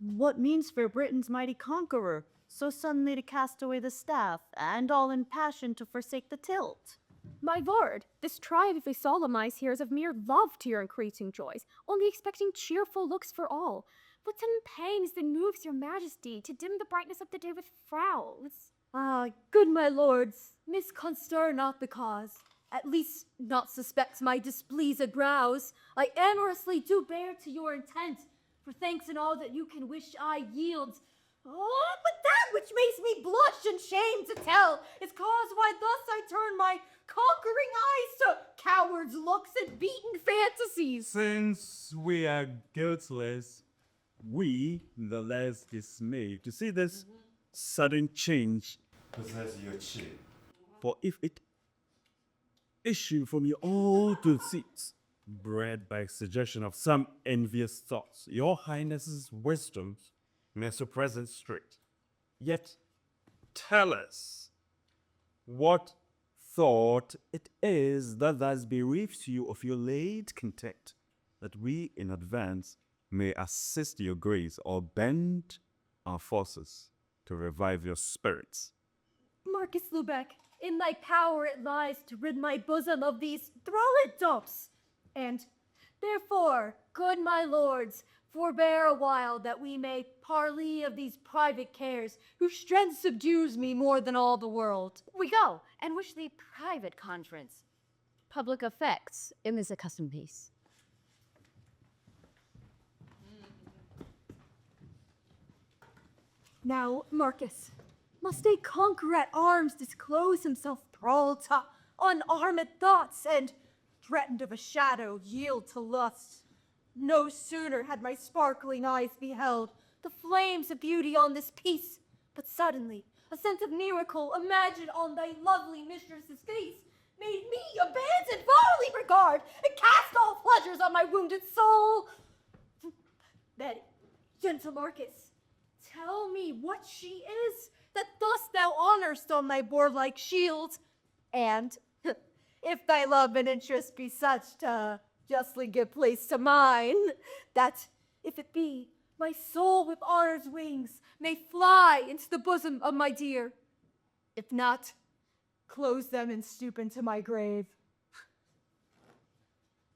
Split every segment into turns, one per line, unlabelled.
What means fair Britain's mighty conqueror, so suddenly to cast away the staff, and all in passion to forsake the tilt?
My lord, this tribe of solemnize here is of mere love to your increasing joys, only expecting cheerful looks for all. What sudden pangs then moves your majesty to dim the brightness of the day with frowns?
Ah, good my lords, misconster not the cause. At least not suspect my displeased brows. I amorously do bear to your intent, for thanks in all that you can wish I yield. Oh, but that which makes me blush and shame to tell is cause why thus I turn my conquering eyes to cowards' looks and beaten fantasies.
Since we are guiltless, we the less dismayed to see this sudden change possess your cheer. For if it issue from your own conceits, bred by suggestion of some envious thoughts, your highness's wisdom makes your presence straight. Yet tell us what thought it is that thus bereaves you of your late content, that we in advance may assist your grace or bend our forces to revive your spirits.
Marcus Lubeck, in thy power it lies to rid my bosom of these thralled dumps. And therefore, good my lords, forbear a while that we may parley of these private cares, whose strength subdues me more than all the world.
We go, and wish thee private conference. Public effects in this accustomed piece.
Now, Marcus, must a conqueror at arms disclose himself thrall to unarmed thoughts, and, threatened of a shadow, yield to lust? No sooner had my sparkling eyes beheld the flames of beauty on this piece, but suddenly a sense of miracle imagined on thy lovely mistress's face made me abandon bodily regard and cast all pleasures on my wounded soul. Then, gentle Marcus, tell me what she is that thus thou honorst on thy boar-like shield, and if thy love and interest be such to justly give place to mine, that, if it be, my soul with honor's wings may fly into the bosom of my dear. If not, close them and stoop into my grave.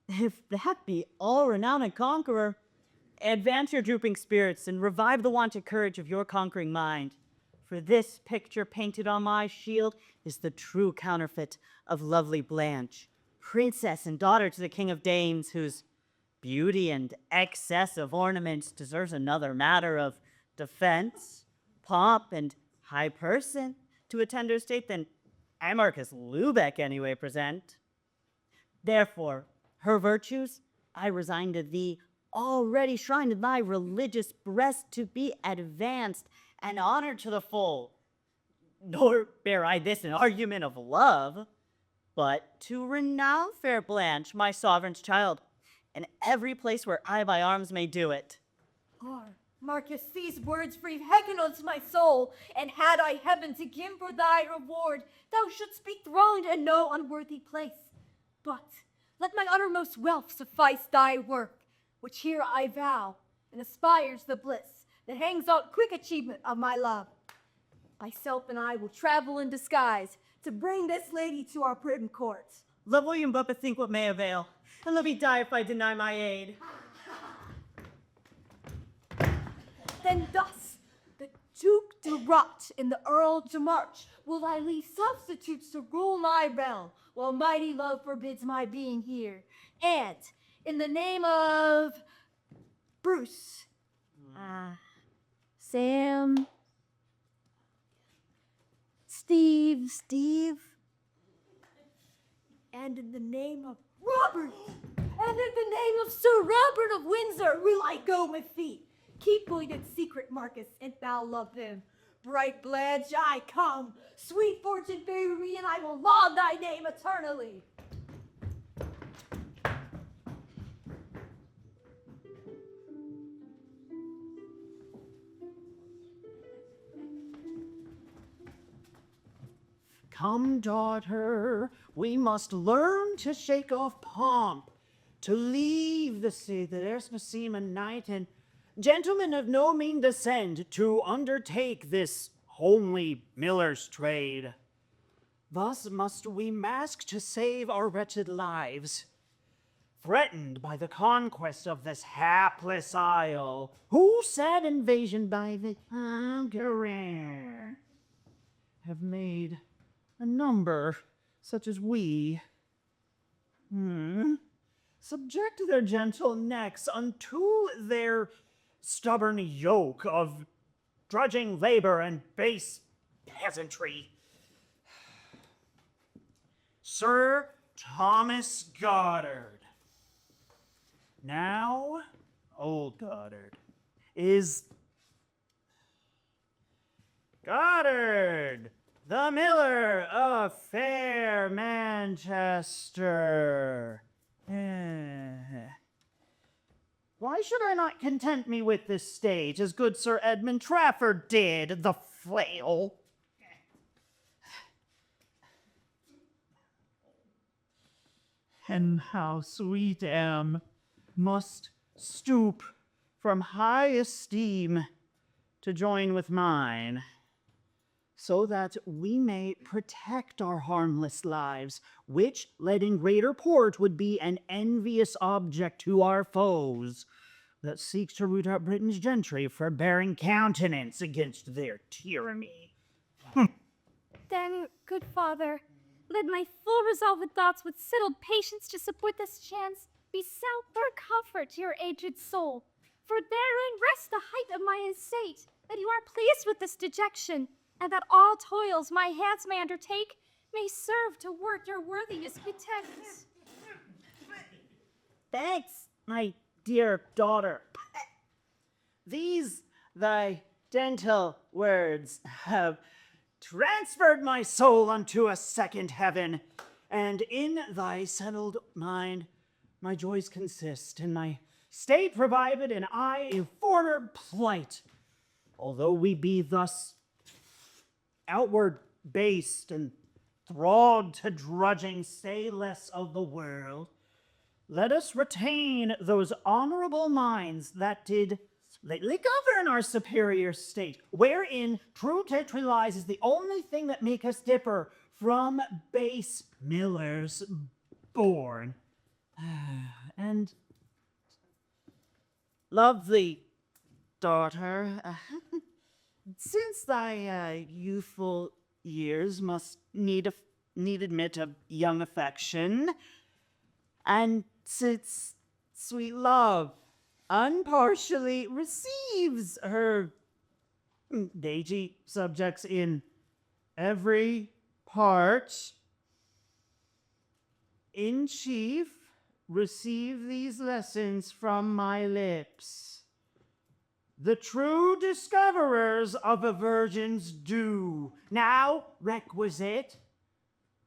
If that be all renowned conqueror, advance your drooping spirits and revive the wonted courage of your conquering mind. For this picture painted on my shield is the true counterfeit of lovely Blanche, princess and daughter to the king of dames, whose beauty and excess of ornaments deserves another matter of defense, pomp, and high person to a tender state than I, Marcus Lubeck, anyway present. Therefore, her virtues I resign to thee, already shrined in thy religious breast, to be advanced and honored to the full. Nor bear I this an argument of love, but to renown fair Blanche, my sovereign's child, in every place where I by arms may do it.
Marcus, these words breathe heaven unto my soul, and had I heaven to give for thy reward, thou shouldst be throned in no unworthy place. But let my uttermost wealth suffice thy work, which here I vow, and aspires the bliss that hangs on quick achievement of my love. Myself and I will travel in disguise to bring this lady to our Britain court.
Let William but bethink what may avail, and let me die if I deny my aid.
Then thus, the Duke de Rot and the Earl de March will I leave substitutes to rule my realm, while mighty love forbids my being here. And, in the name of Bruce, Sam, Steve, and in the name of Robert, and in the name of Sir Robert of Windsor, will I go with thee. Keep William secret, Marcus, and thou love him. Bright Blanche, I come. Sweet fortune favor me, and I will laud thy name eternally.
Come, daughter, we must learn to shake off pomp, to leave the city that erst must seem a night, and gentlemen of no mean descent, to undertake this homely miller's trade. Thus must we mask to save our wretched lives, threatened by the conquest of this hapless isle, whose sad invasion by the conqueror have made a number such as we subject their gentle necks unto their stubborn yoke of drudging labor and base peasantry. Sir Thomas Goddard, now old Goddard, is Goddard, the miller of fair Manchester. Why should I not content me with this stage, as good Sir Edmund Trafford did, the flail? And how sweet am must stoop from high esteem to join with mine, so that we may protect our harmless lives, which, led in greater port, would be an envious object to our foes that seek to root out Britain's gentry for bearing countenance against their tyranny.
Then, good father, let my full resolve and thoughts with settled patience to support this chance be sound or comfort to your aged soul. For therein rests the height of my estate, that you are pleased with this dejection, and that all toils my hands may undertake may serve to work your worthiest content.
Thanks, my dear daughter. These thy gentle words have transferred my soul unto a second heaven, and in thy settled mind my joys consist, and my state provided, and I in former plight. Although we be thus outward based and thralled to drudging, say less of the world, let us retain those honorable minds that did lately govern our superior state, wherein true gentry lies is the only thing that make us differ from base millers born. And lovely daughter, since thy youthful years must need admit of young affection, and since sweet love unpartially receives her dainty subjects in every part, in chief, receive these lessons from my lips. The true discoverers of a virgin's due. Now, requisite,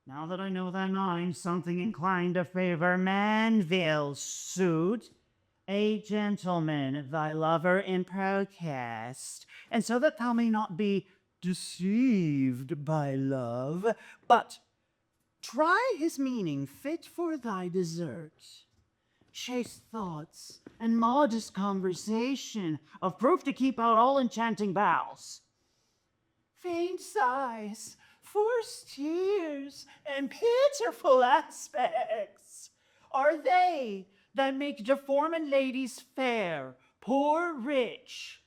now that I know thy mind, something inclined to favor Manville's suit, a gentleman, thy lover in protest, and so that thou may not be deceived by love, but try his meaning fit for thy desert. Chaste thoughts and modest conversation of proof to keep out all enchanting vows. Faint sighs, forced tears, and pitiful aspects are they that make deformed ladies fair, poor rich,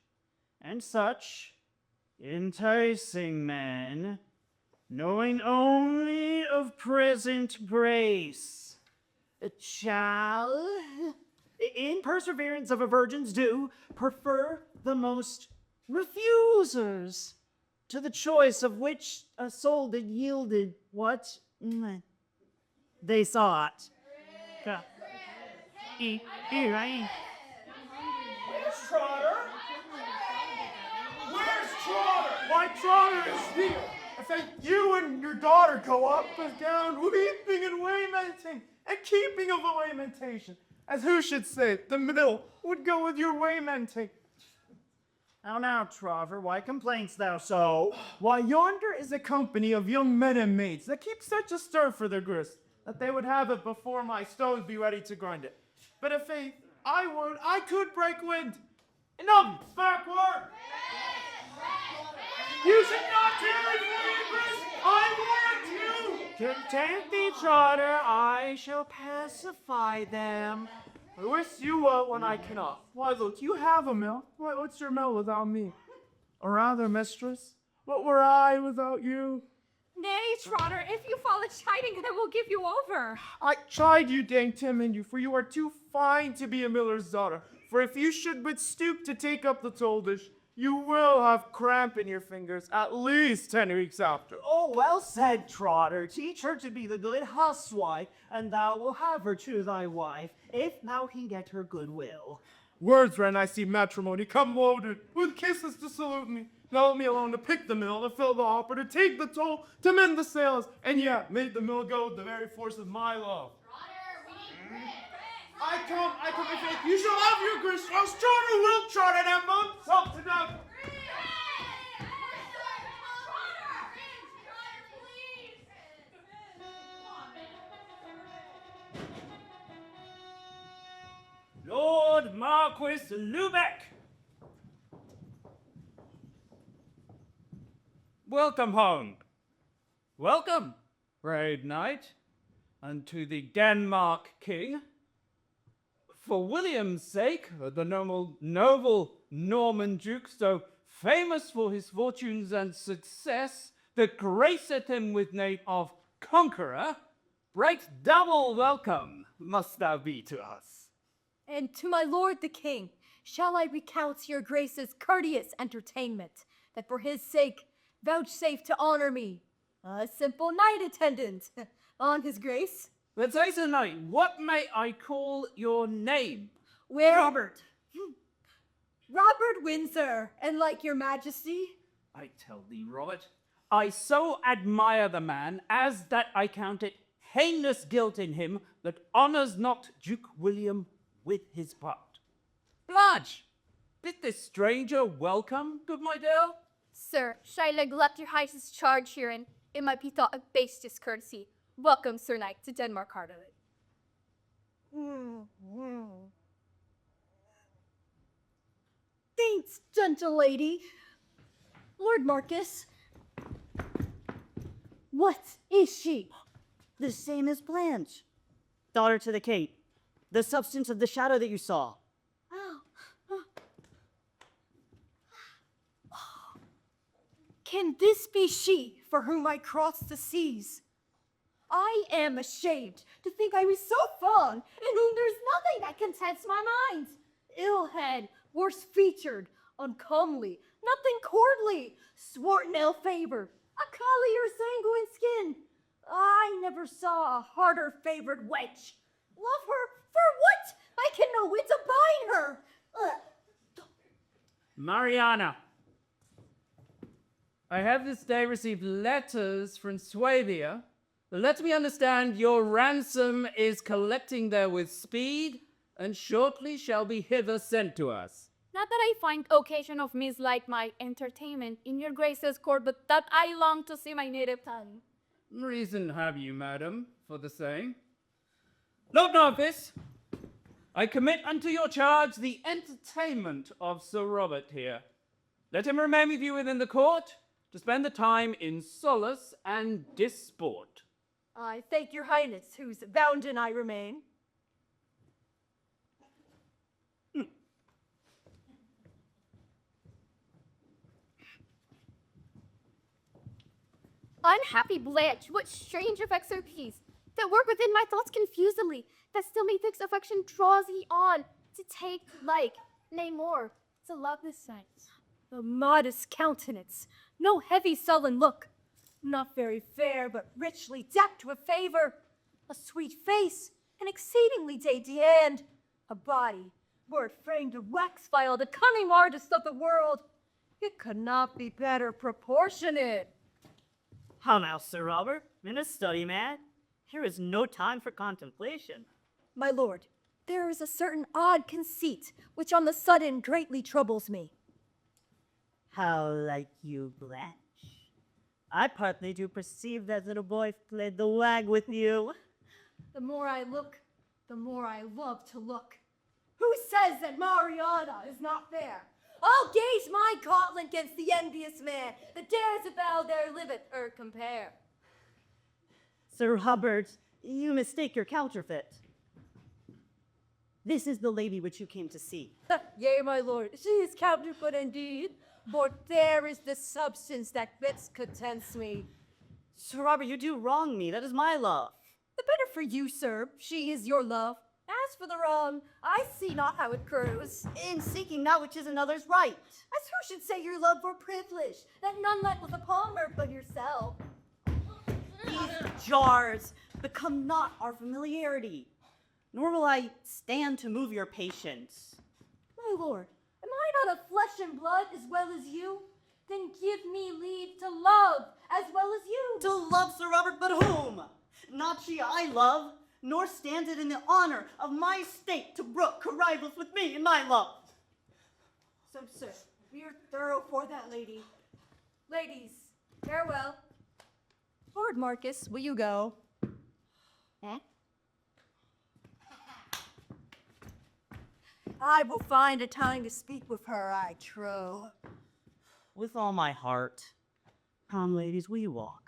and such enticing men, knowing only of present grace, shall, in perseverance of a virgin's due, prefer the most refusers, to the choice of which a soul did yielded what they sought. Where's Trotter? Where's Trotter?
My Trotter is here. I think you and your daughter go up and down, weeping and lamenting, and keeping of a lamentation. As who should say, the middle would go with your lamenting.
How now, Trotter, why complainst thou so?
Why, yonder is a company of young men and maids that keep such a stir for their grist, that they would have it before my stones be ready to grind it. But if I could break wind, Enough! Backward! You should not tarry for English! I warrant you! Content thee, Trotter, I shall pacify them. I wish you were when I cannot. Why, look, you have a mill. What's your mill without me? Or rather, mistress, what were I without you?
Nay, Trotter, if you fall a chiding, I will give you over.
I chide you, dang Timon, you, for you are too fine to be a miller's daughter. For if you should but stoop to take up the toll dish, you will have cramp in your fingers at least 10 weeks after.
Oh, well said, Trotter. Teach her to be the good housewife, and thou wilt have her to thy wife, if thou can get her goodwill.
Words when I see matrimony come loaded, with kisses to salute me. Now let me alone to pick the mill, to fill the hopper, to take the toll, to mend the sails, and yet made the mill go with the very force of my love. I come, if you shall have your grist, or else Trotter will trot at him, up to them.
Lord Marquis Lubeck! Welcome home. Welcome, brave knight, unto the Denmark king. For William's sake, the noble Norman Duke, so famous for his fortunes and success, that graceth him with name of Conqueror, right double welcome must thou be to us.
And to my lord the king, shall I recount your grace's courteous entertainment, that for his sake vouchsafe to honor me, a simple knight attendant on his grace.
But say, Sir Knight, what may I call your name?
Where Robert Windsor, and like your majesty.
I tell thee, Robert, I so admire the man as that I count it heinous guilt in him that honours not Duke William with his part. Blanche, bid this stranger welcome, good my dear.
Sir, shall I neglect your highness' charge herein? It might be thought a base discourtesy. Welcome, Sir Knight, to Denmark Heartily.
Thanks, gentle lady. Lord Marcus, what is she?
The same as Blanche, daughter to the Kate, the substance of the shadow that you saw.
Can this be she for whom I crossed the seas? I am ashamed to think I was so fond, in whom there's nothing that contents my mind. Ill-head, worse-featured, uncomely, nothing courtly, swart in ill-favor, a collier sanguine skin. I never saw a harder favored wench. Love her for what? I can no wit abide her.
Mariana, I have this day received letters from Swabia. Let me understand your ransom is collecting there with speed, and shortly shall be hither sent to us.
Not that I find occasion of mislike my entertainment in your grace's court, but that I long to see my native tongue.
Reason have you, madam, for the same. Lord Novice, I commit unto your charge the entertainment of Sir Robert here. Let him remain with you within the court to spend the time in solace and disport.
I thank your highness, whose bounden I remain.
Unhappy Blanche, what strange effects are these that work within my thoughts confusedly, that still methinks affection draws thee on to take like, nay more, to love this sight.
The modest countenance, no heavy sullen look, not very fair, but richly decked with favor, a sweet face, an exceedingly dainty hand, a body, were it framed of wax file, the cunning artist of the world. It could not be better proportionate.
How now, Sir Robert? In a study, man? Here is no time for contemplation.
My lord, there is a certain odd conceit which on the sudden greatly troubles me.
How like you, Blanche? I partly do perceive that little boy played the wag with you.
The more I look, the more I love to look. Who says that Mariana is not fair? I'll gaze my gauntlet against the envious man that dares avow there liveth her compare.
Sir Hubbard, you mistake your counterfeit. This is the lady which you came to see.
Yea, my lord, she is counterfeit indeed, for there is the substance that best contents me.
Sir Robert, you do wrong me. That is my love.
The better for you, sir, she is your love. As for the wrong, I see not how it grows.
In seeking that which is another's right.
As who should say your love were privilege, that none let with upon her but yourself.
These jars become not our familiarity, nor will I stand to move your patience.
My lord, am I not of flesh and blood as well as you? Then give me leave to love as well as you.
To love, Sir Robert, but whom? Not she I love, nor stands it in the honor of my state to brook rivals with me in my love.
So, sir, we are thorough for that lady. Ladies, farewell. Lord Marcus, will you go?
Eh?
I will find a time to speak with her, I trow.
With all my heart. Come, ladies, we walk.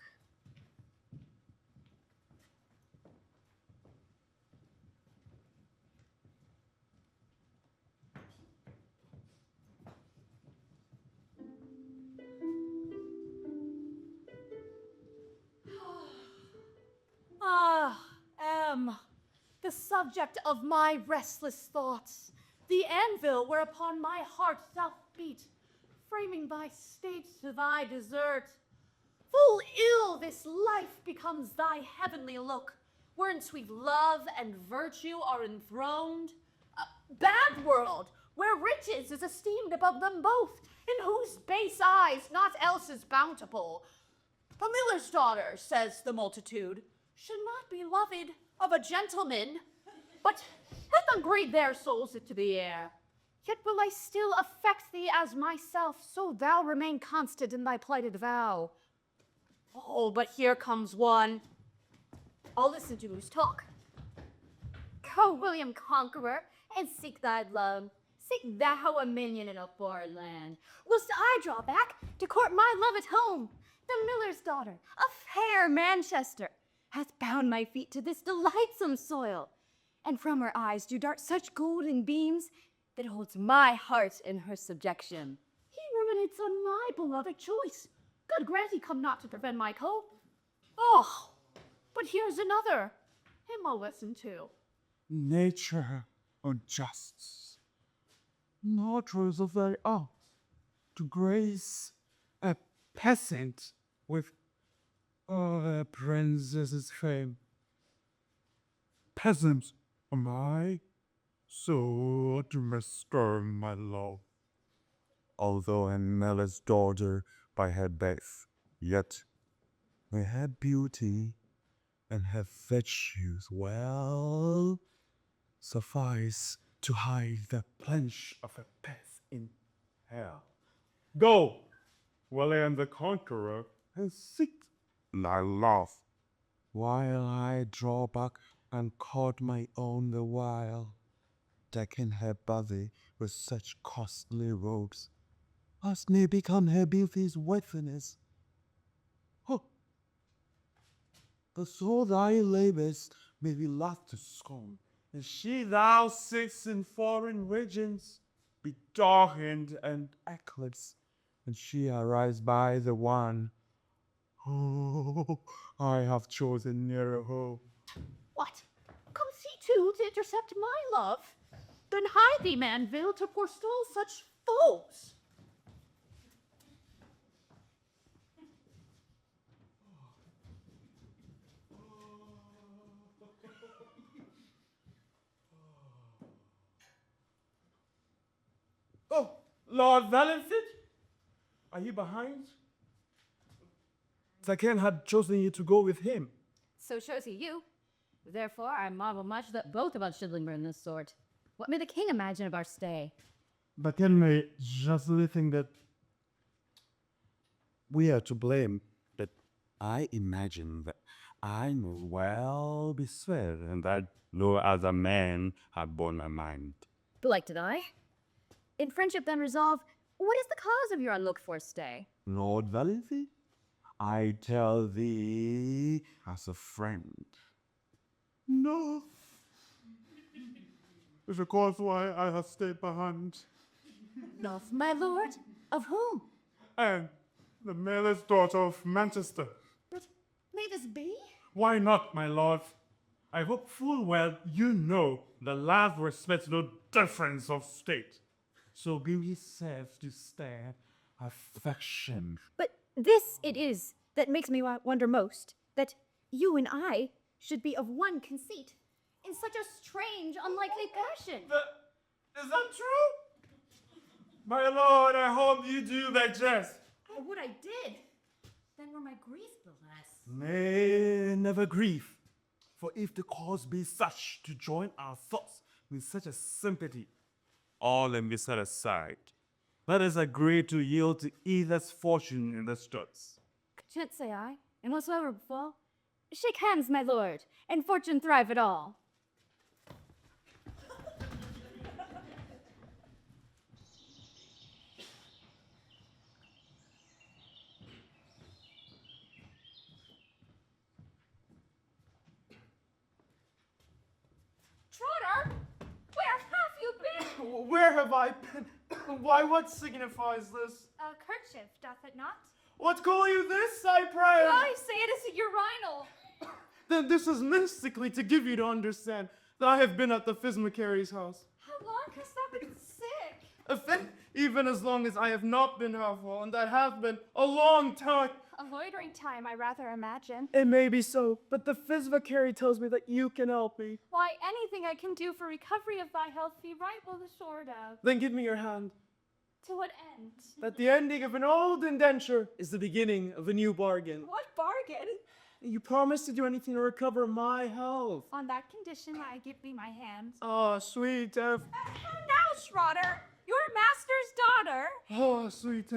The subject of my restless thoughts, the anvil whereupon my heart doth beat, framing thy state to thy desert. Full ill this life becomes thy heavenly look, wherein sweet love and virtue are enthroned. A bad world, where riches is esteemed above them both, in whose base eyes not else is bountiful. The miller's daughter, says the multitude, should not be loved of a gentleman, but let them greet their souls into the air. Yet will I still affect thee as myself, so thou remain constant in thy plighted vow. Oh, but here comes one. I'll listen to whose talk. Go, William Conqueror, and seek thy love. Seek thou a minion in a foreign land, whilst I draw back to court my love at home. The miller's daughter, of fair Manchester, hath bound my feet to this delightsome soil, and from her eyes do dart such golden beams that holds my heart in her subjection. He ruminates on my beloved choice. God grant he come not to prevent my cope. Oh, but here's another. Him I'll listen to.
Nature or justice, not rules of thy art, to grace a peasant with a princess's fame. Peasant am I, so to master my love.
Although a miller's daughter by her birth, yet may her beauty and her virtues well suffice to hide the plench of a path in hell.
Go, William the Conqueror,
And seek thy love, while I draw back and court my own the while, decking her body with such costly robes as may become her beauty's worthiness. Oh, the so thy labors may be laughed to scorn, and she thou sits in foreign regions, be darkened and eclipsed, and she arise by the one. Oh, I have chosen nearer home.
What? Come see too to intercept my love? Then hide thee, Manville, to forestall such foes.
Oh, Lord Valenford, are you behind? Zaken had chosen you to go with him.
So shows he you. Therefore, I marvel much that both of us should linger in this sort. What may the king imagine of our stay?
But tell me, just the thing that
We are to blame, but I imagine that I may well be spared, and that no other man had borne my mind.
Belike did I. In friendship then resolve, what is the cause of your unlooked-for stay?
Lord Valency, I tell thee as a friend.
No. It's a cause why I have stayed behind.
Love, my lord? Of whom?
And the mayor's daughter of Manchester.
May this be?
Why not, my lord? I hope full well you know the lad respects no difference of state. So beauty serves to stare affection.
But this it is that makes me wonder most, that you and I should be of one conceit,
In such a strange, unlikely passion.
Is that true? My lord, I hope you do digest.
I would I did. Then were my grief the less.
Nay, never grieve. For if the cause be such to join our thoughts with such a sympathy, all can be set aside. Let us agree to yield to either's fortune in the struts.
Consent say I, and whatsoever befall. Shake hands, my lord, and fortune thrive it all.
Trotter, where have you been?
Where have I been? Why, what signifies this?
A kerchief, doth it not?
What call you this, I pray?
I say it is a urinal.
Then this is mystically to give you to understand that I have been at the Fismacary's house.
How long hast thou been sick?
Even as long as I have not been helpful, and that have been a long time.
A loitering time, I rather imagine.
It may be so, but the Fismacary tells me that you can help me.
Why, anything I can do for recovery of thy health be right well assured of.
Then give me your hand.
To what end?
That the ending of an old indenture is the beginning of a new bargain.
What bargain?
You promise to do anything to recover my health.
On that condition, I give thee my hand.
Oh, sweet
How now, Schrotter? Your master's daughter.
Oh, sweet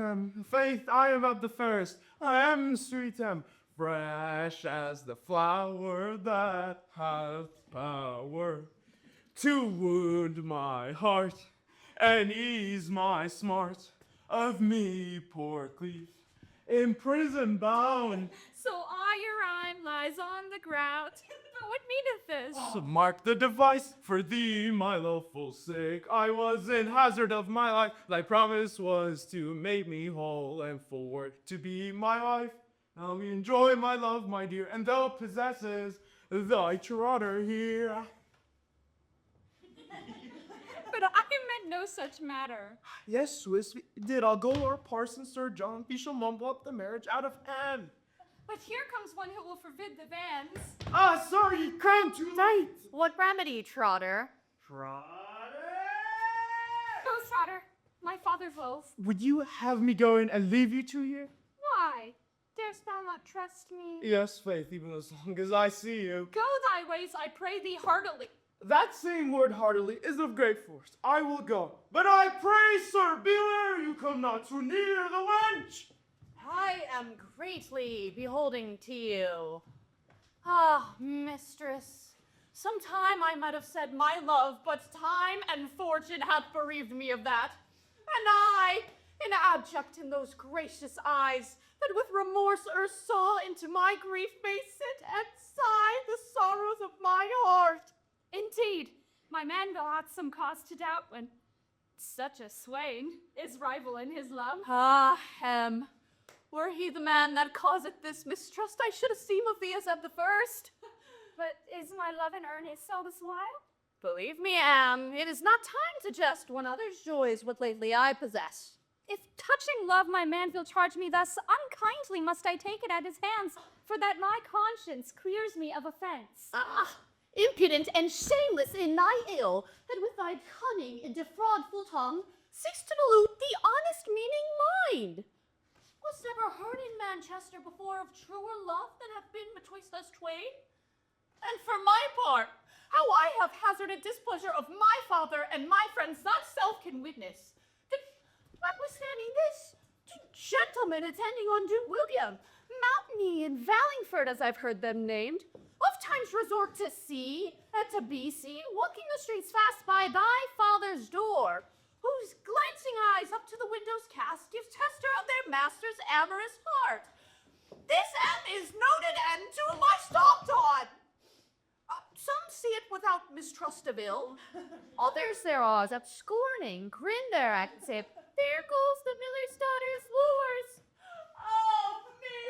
faith, I am of the first. I am sweet fresh as the flower that hath power to wound my heart and ease my smart of me, poor cleaf, in prison bound.
So all your rhyme lies on the ground. But what meaneth this?
So mark the device for thee, my loveful sake. I was in hazard of my life. Thy promise was to make me whole and forward to be my wife. Now we enjoy my love, my dear, and thou possesses thy trotter here.
But I meant no such matter.
Yes, Swiss, we did. I'll go to our parson, Sir John. He shall mumble up the marriage out of hand.
But here comes one who will forbid the vans.
Ah, sorry, you come too late.
What remedy, Trotter?
Trotter!
Go, Trotter, my father's loaf.
Would you have me go in and leave you two here?
Why? Darest thou not trust me?
Yes, Faith, even as long as I see you.
Go thy ways, I pray thee heartily.
That same word heartily is of great force. I will go. But I pray, sir, beware you come not too near the wench.
I am greatly beholding to you. Ah, mistress, sometime I might have said my love, but time and fortune hath bereaved me of that. And I, in abject in those gracious eyes, that with remorse erst saw into my grief may sit and sigh the sorrows of my heart.
Indeed, my man will have some cause to doubt when such a swain is rival in his love.
Ah, hem. Were he the man that causeth this mistrust, I should esteem of thee as of the first.
But is my love in earnest all this while?
Believe me, Anne, it is not time to jest when others' joys what lately I possess.
If touching love my man will charge me thus, unkindly must I take it at his hands, for that my conscience clears me of offense.
Ah, impudent and shameless in thy ill, that with thy cunning and defraudful tongue seekst to delude the honest meaning mind. Was never heard in Manchester before of truer love than hath been betwixt us twain? And for my part, how I have hazarded displeasure of my father and my friends, that self can witness. That, notwithstanding this, two gentlemen attending on Duke William, Mountney and Vallingford, as I've heard them named, oft sometimes resort to see and to be seen, walking the streets fast by thy father's door, whose glancing eyes up to the windows cast gives tester of their master's amorous heart. This M is noted and to my stopped on. Some see it without mistrust of ill. Others there are that scorning grin their accept. There goes the miller's daughter's wooers. Oh, me,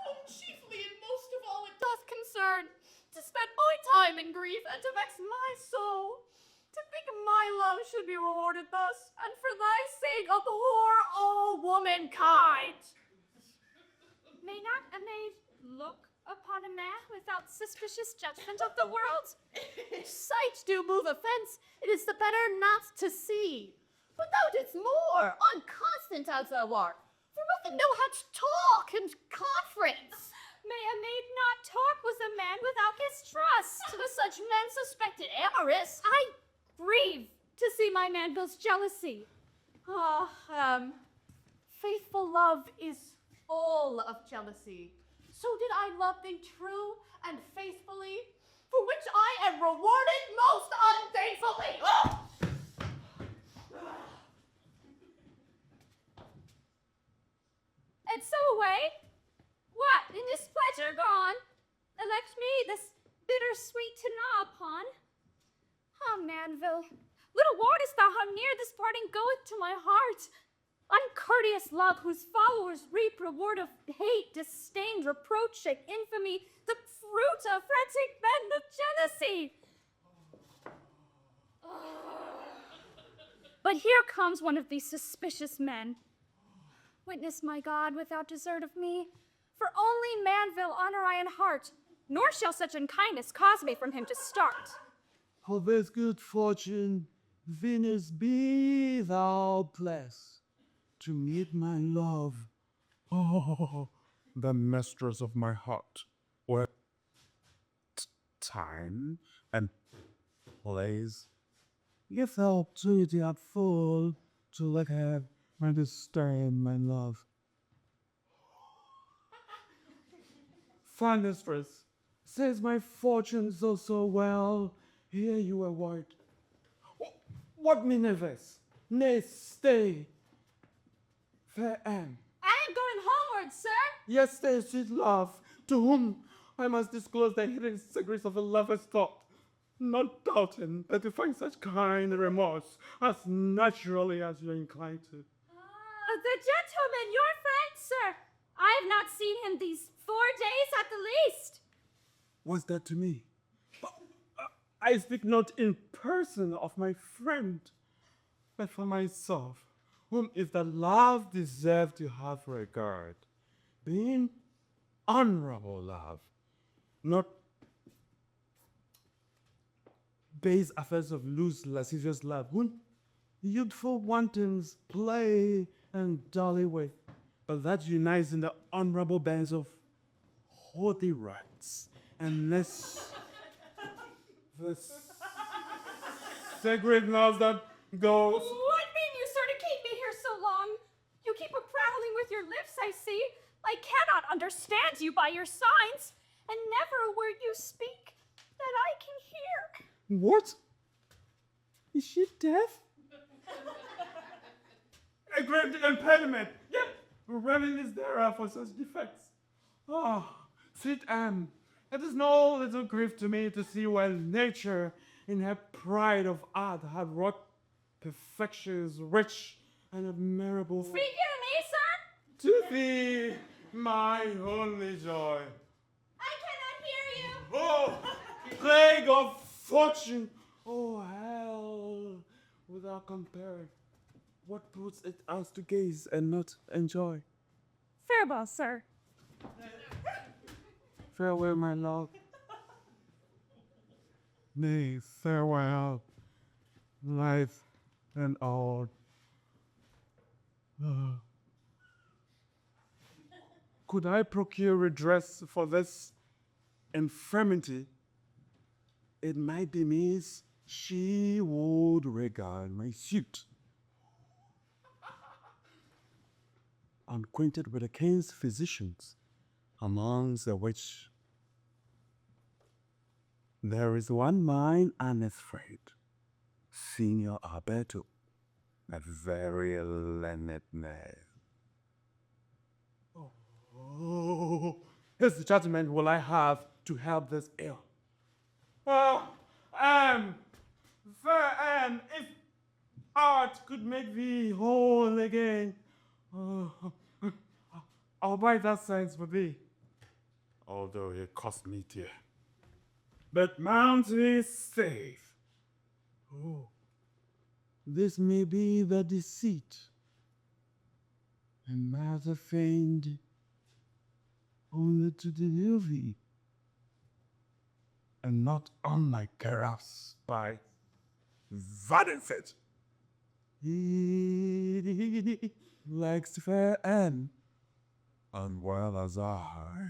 whom chiefly and most of all it doth concern, to spend my time in grief and to vex my soul. To think my love should be rewarded thus, and for thy sake abhor all womankind.
May not a maid look upon a man without suspicious judgment of the world?
Sight do move offense, it is the better not to see. But thou didst more, unconstant as thou art, for nothing thou hadst talk and conference.
May a maid not talk with a man without his trust?
To such men suspected amorous,
I grieve to see my Manville's jealousy.
Faithful love is all of jealousy. So did I love thee true and faithfully, for which I am rewarded most unfaithfully.
And so away? What, in displeasure gone? Elect me this bittersweet to gnaw upon? Ah, Manville, little wotest thou how near this parting goeth to my heart. Uncourteous love, whose followers reap reward of hate, disdain, reproach, shake infamy, the fruit of frantic men of jealousy. But here comes one of these suspicious men. Witness, my God, without desert of me, for only Manville honor I in heart, nor shall such unkindness cause me from him to start.
For this good fortune, Venus be thou blessed to meet my love.
Oh, the mistress of my heart, where time and place
Give the opportunity up full to let her understand my love. Fine mistress, says my fortune so well, here you are word. What meaneth this? Nay, stay. Fair Anne.
I am going homeward, sir.
Yes, stay, sweet love, to whom I must disclose the hidden secrets of a lover's thought, not doubting that you find such kind remorse as naturally as you're inclined to.
The gentleman, your friend, sir. I have not seen him these 4 days at the least.
What's that to me? I speak not in person of my friend, but for myself, whom if the love deserve to have regard, being honorable love, not base affairs of loose, lascivious love, whom youthful wantons play and dally with, but that unites in the honorable bands of haughty rights, and less the sacred love that goes.
What mean you, sir, to keep me here so long? You keep a-prattling with your lips, I see. I cannot understand you by your signs, and never a word you speak that I can hear.
What? Is she deaf?
a great impediment. Yet, remedies there are for such defects.
Oh, sweet Anne, it is no little grief to me to see while nature, in her pride of art, had wrought perfections rich and admirable.
Figure me, sir?
To thee, my only joy.
I cannot hear you.
Oh, plague of fortune! Oh, hell! Without compare, what puts it us to gaze and not enjoy?
Farewell, sir.
Farewell, my love. Nay, farewell, life and all. Could I procure redress for this infirmity? It might be means she would regard my suit. Unacquainted with the king's physicians, amongst the which
There is one mind unafraid, Senior Alberto, a very learned man.
Oh, his judgment will I have to help this ill. If art could make thee whole again, I'll buy that science for thee, although it cost me dear. But Mount is safe. Oh, this may be the deceit, and matter feigned only to delude thee, and not unlike Geraff's by Vadenfit. He likes fair Anne, and well as I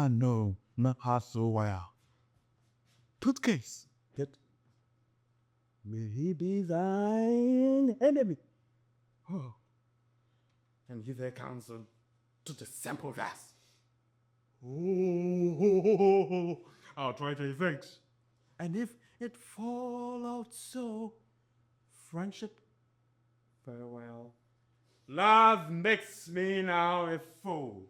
know not her so well. Put case, yet may he be thine enemy. Oh, and give their counsel to the simple vast. Oh, I'll try to evade. And if it fall out so, friendship, farewell. Love makes me now a fool.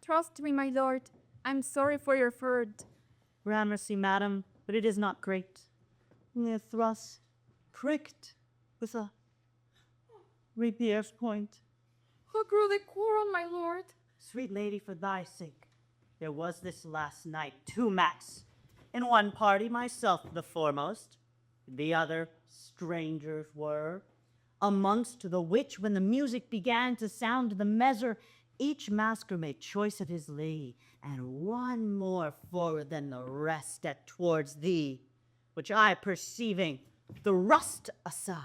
Trust me, my lord. I'm sorry for your furt.
Gramercy, madam, but it is not great. Near thrust, pricked with a rapier's point.
How grew the quarrel, my lord?
Sweet lady, for thy sake, there was this last night 2 mats. In one party, myself the foremost, the other strangers were. Amongst the which, when the music began to sound the measure, each masker made choice of his lay, and one more forward than the rest at towards thee, which I perceiving, thrust aside,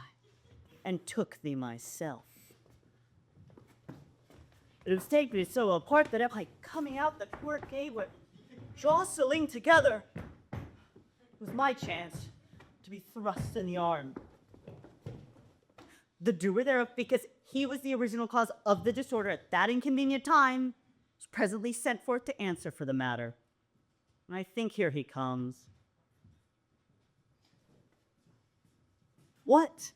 and took thee myself. It was taken me so apart that if I coming out the court gate were jostling together, it was my chance to be thrust in the arm. The doer thereof, because he was the original cause of the disorder at that inconvenient time, was presently sent forth to answer for the matter. And I think here he comes. What?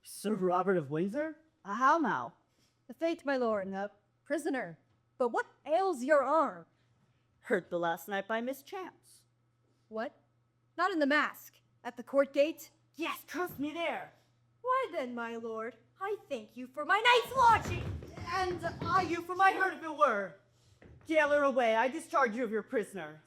Sir Robert of Windsor? How now?
The fate, my lord, prisoner. But what ails your arm?
Hurt the last night by mischance.
What? Not in the mask. At the court gate?
Yes, trust me there.
Why then, my lord, I thank you for my night's lodging.
And I you for my hurt if it were. Jailer away, I discharge you of your prisoner.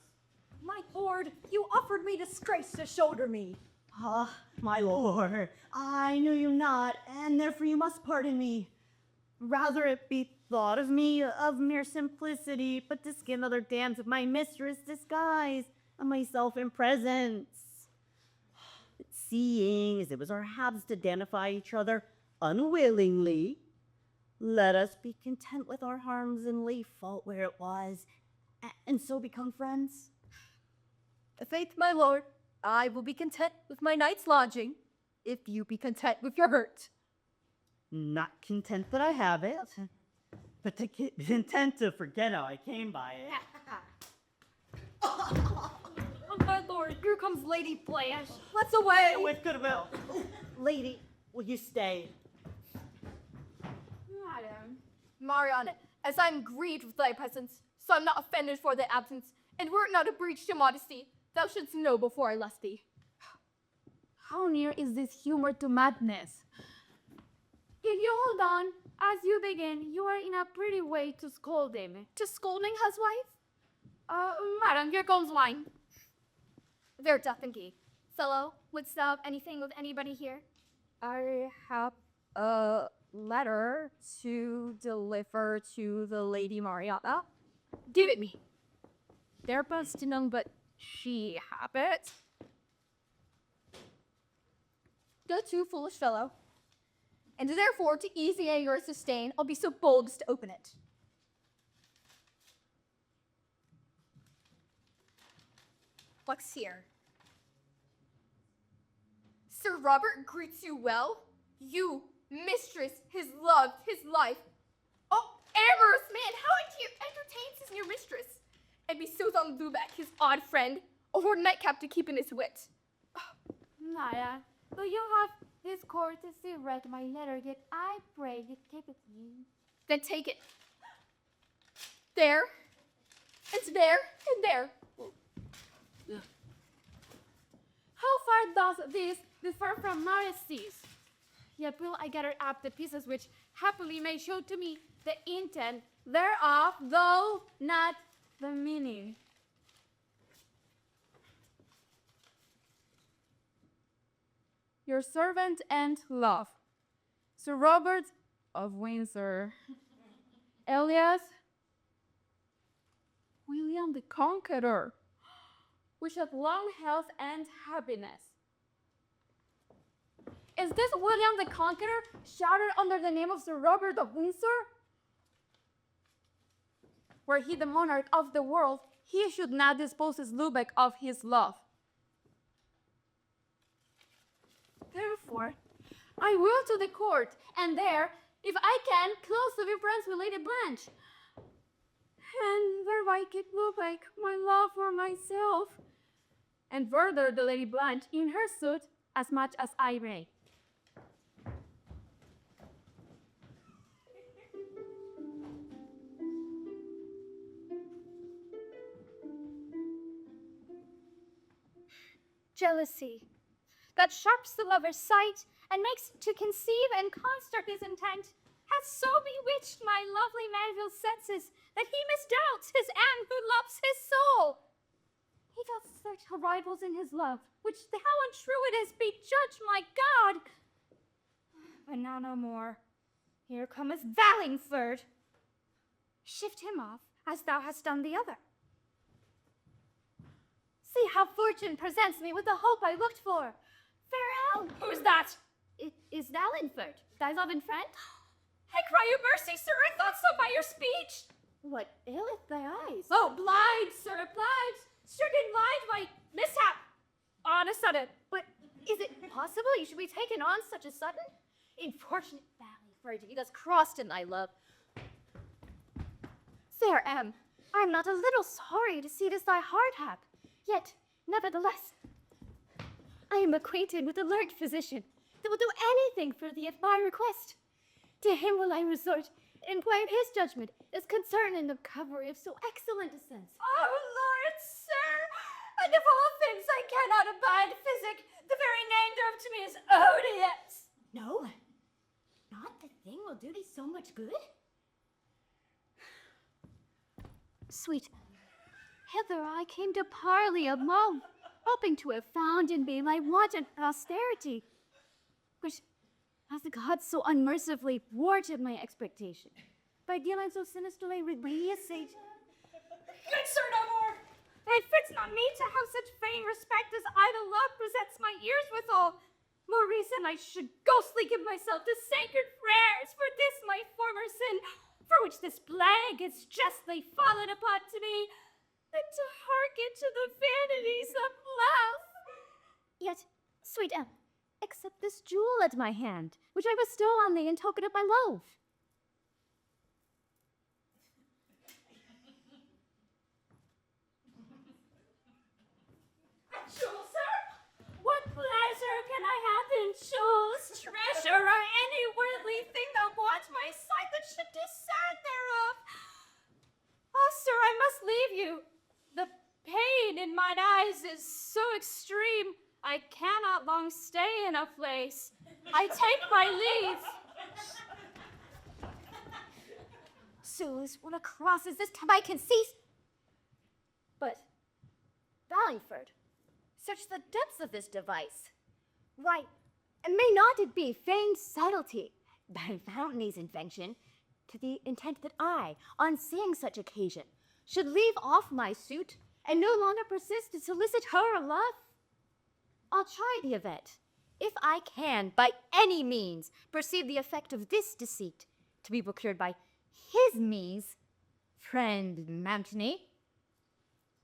My lord, you offered me disgrace to shoulder me.
Ah, my lord, I knew you not, and therefore you must pardon me. Rather it be thought of me of mere simplicity, but to skin other dams of my mistress' disguise, and myself in presence. But seeing as it was our habits to identify each other unwillingly, let us be content with our harms and leave fault where it was, and so become friends.
The faith, my lord, I will be content with my night's lodging, if you be content with your hurt.
Not content that I have it, but content to forget how I came by it.
Oh, my lord, here comes Lady Blanche.
Let's away!
With goodwill. Lady, will you stay?
Madam.
Marion, as I'm grieved with thy presence, so I'm not offended for thy absence, and were it not a breach to modesty, thou shouldst know before I left thee.
How near is this humor to madness? If you hold on, as you begin, you are in a pretty way to scold him.
To scolding, huswife?
Madam, here comes wine.
Ver Duffengy. Fellow, wouldst thou have anything with anybody here?
I have a letter to deliver to the Lady Mariana.
Give it me.
There must none but she have it.
Go to, foolish fellow. And therefore, to ease the anger I sustain, I'll be so bold as to open it. What's here?
Sir Robert greets you well? You, mistress, his love, his life. Oh, amorous man, how entertains his new mistress? And bestows on Lubeck, his odd friend, a whole nightcap to keep in his wit.
Naya, do you have this courtesy read my letter, yet I pray you keep it you.
Then take it. There, and there, and there.
How far does this differ from Marius'? Yet will I gather up the pieces which happily may show to me the intent thereof, though not the meaning. Your servant and love, Sir Robert of Windsor, alias William the Conqueror, wish us long health and happiness. Is this William the Conqueror shouted under the name of Sir Robert of Windsor? Were he the monarch of the world, he should not dispose his Lubeck of his love. Therefore, I will to the court, and there, if I can, close to be friends with Lady Blanche, and thereby keep Lubeck, my love for myself, and further the Lady Blanche in her suit as much as I may.
Jealousy, that sharps the lover's sight and makes to conceive and construct his intent, has so bewitched my lovely Manville's senses that he misdoubts his Anne who loves his soul. He doth search her rivals in his love, which how untrue it is, be judged, my God. But now no more. Here cometh Vallingford. Shift him off, as thou hast done the other. See how fortune presents me with the hope I looked for. Farewell.
Who's that?
It is Vallingford, thy loving friend.
I cry you mercy, sir. I thought so by your speech.
What aileth thy eyes?
Oh, blind, sir, blind. Stricken blind by mishap. On a sudden.
But is it possible you should be taken on such a sudden?
Infortunate Vallingford, he does crossed in thy love.
Fair Em, I am not a little sorry to see this thy hardhap. Yet, nevertheless, I am acquainted with a learned physician that will do anything for thee at my request. To him will I resort, and inquire his judgment as concerning the recovery of so excellent a sense.
Oh, Lord, sir, and of all things I cannot abide physic, the very name thereof to me is odious.
No, not the thing will do thee so much good. Sweet, hither I came to parley of Mo, hoping to have found in me my wanted austerity, which, as the gods so unmercifully thwarted my expectation, by dealing so sinisterly with me a sage.
Good sir, no more.
It fits not me to have such vain respect as idle love presents my ears withal. More reason I should ghostly give myself to sacred prayers for this my former sin, for which this plague is justly fallen upon to me, than to hearken to the vanities of love. Yet, sweet Em, accept this jewel at my hand, which I bestow on thee in token of my love.
Jewel, sir? What pleasure can I have in jewels, treasure, or any worldly thing that wants my sight that should discern thereof?
Oh, sir, I must leave you. The pain in mine eyes is so extreme, I cannot long stay in a place. I take my leave.
Suze, what a cross is this time I can cease?
But, Vallingford, search the depths of this device. Why, may not it be feigned subtlety, by Fountain's invention, to the intent that I, on seeing such occasion, should leave off my suit and no longer persist to solicit her love? I'll try the event, if I can, by any means, perceive the effect of this deceit to be procured by his means, friend Mountney.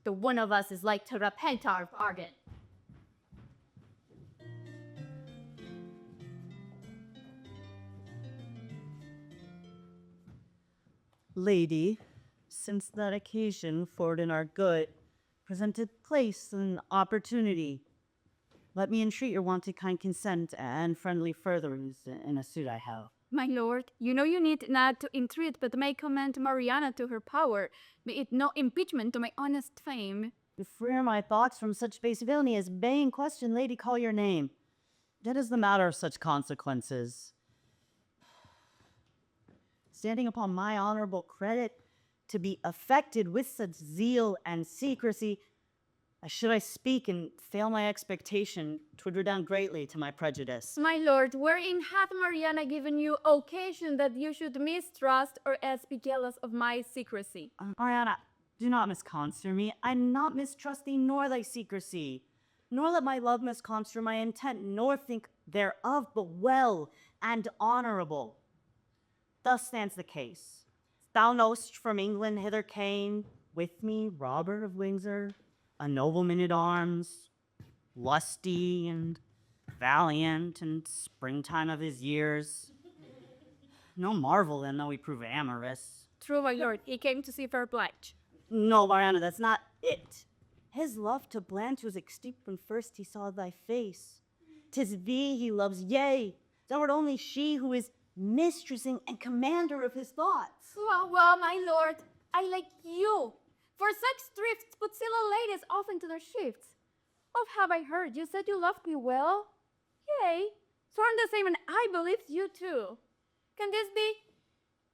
The one of us is like to repent our bargain.
Lady, since that occasion, forward in our good, presented place and opportunity, let me entreat your wanted kind consent and friendly furtherance in a suit I have.
My lord, you know you need not to entreat, but may commend Mariana to her power. Be it no impeachment to my honest fame.
To free my thoughts from such base villainy as baying question, lady, call your name. That is the matter of such consequences. Standing upon my honorable credit, to be affected with such zeal and secrecy, should I speak and fail my expectation, 'twould redound greatly to my prejudice.
My lord, wherein hath Mariana given you occasion that you should mistrust or else be jealous of my secrecy?
Mariana, do not misconstrue me. I'm not mistrusting nor thy secrecy, nor let my love misconstrue my intent, nor think thereof, but well and honorable. Thus stands the case. Thou know'st from England hither came with me Robert of Windsor, a nobleman at arms, lusty and valiant and springtime of his years. No marvel then, though he prove amorous.
True, my lord, he came to see fair Blanche.
No, Mariana, that's not it. His love to Blanche was extinct when first he saw thy face. 'Tis thee he loves, yea, thou art only she who is mistressing and commander of his thoughts.
Well, my lord, I like you. For sex drifts put silly ladies often to their shifts. Of have I heard, you said you loved me well? Yea, sworn the same, and I believed you too. Can this be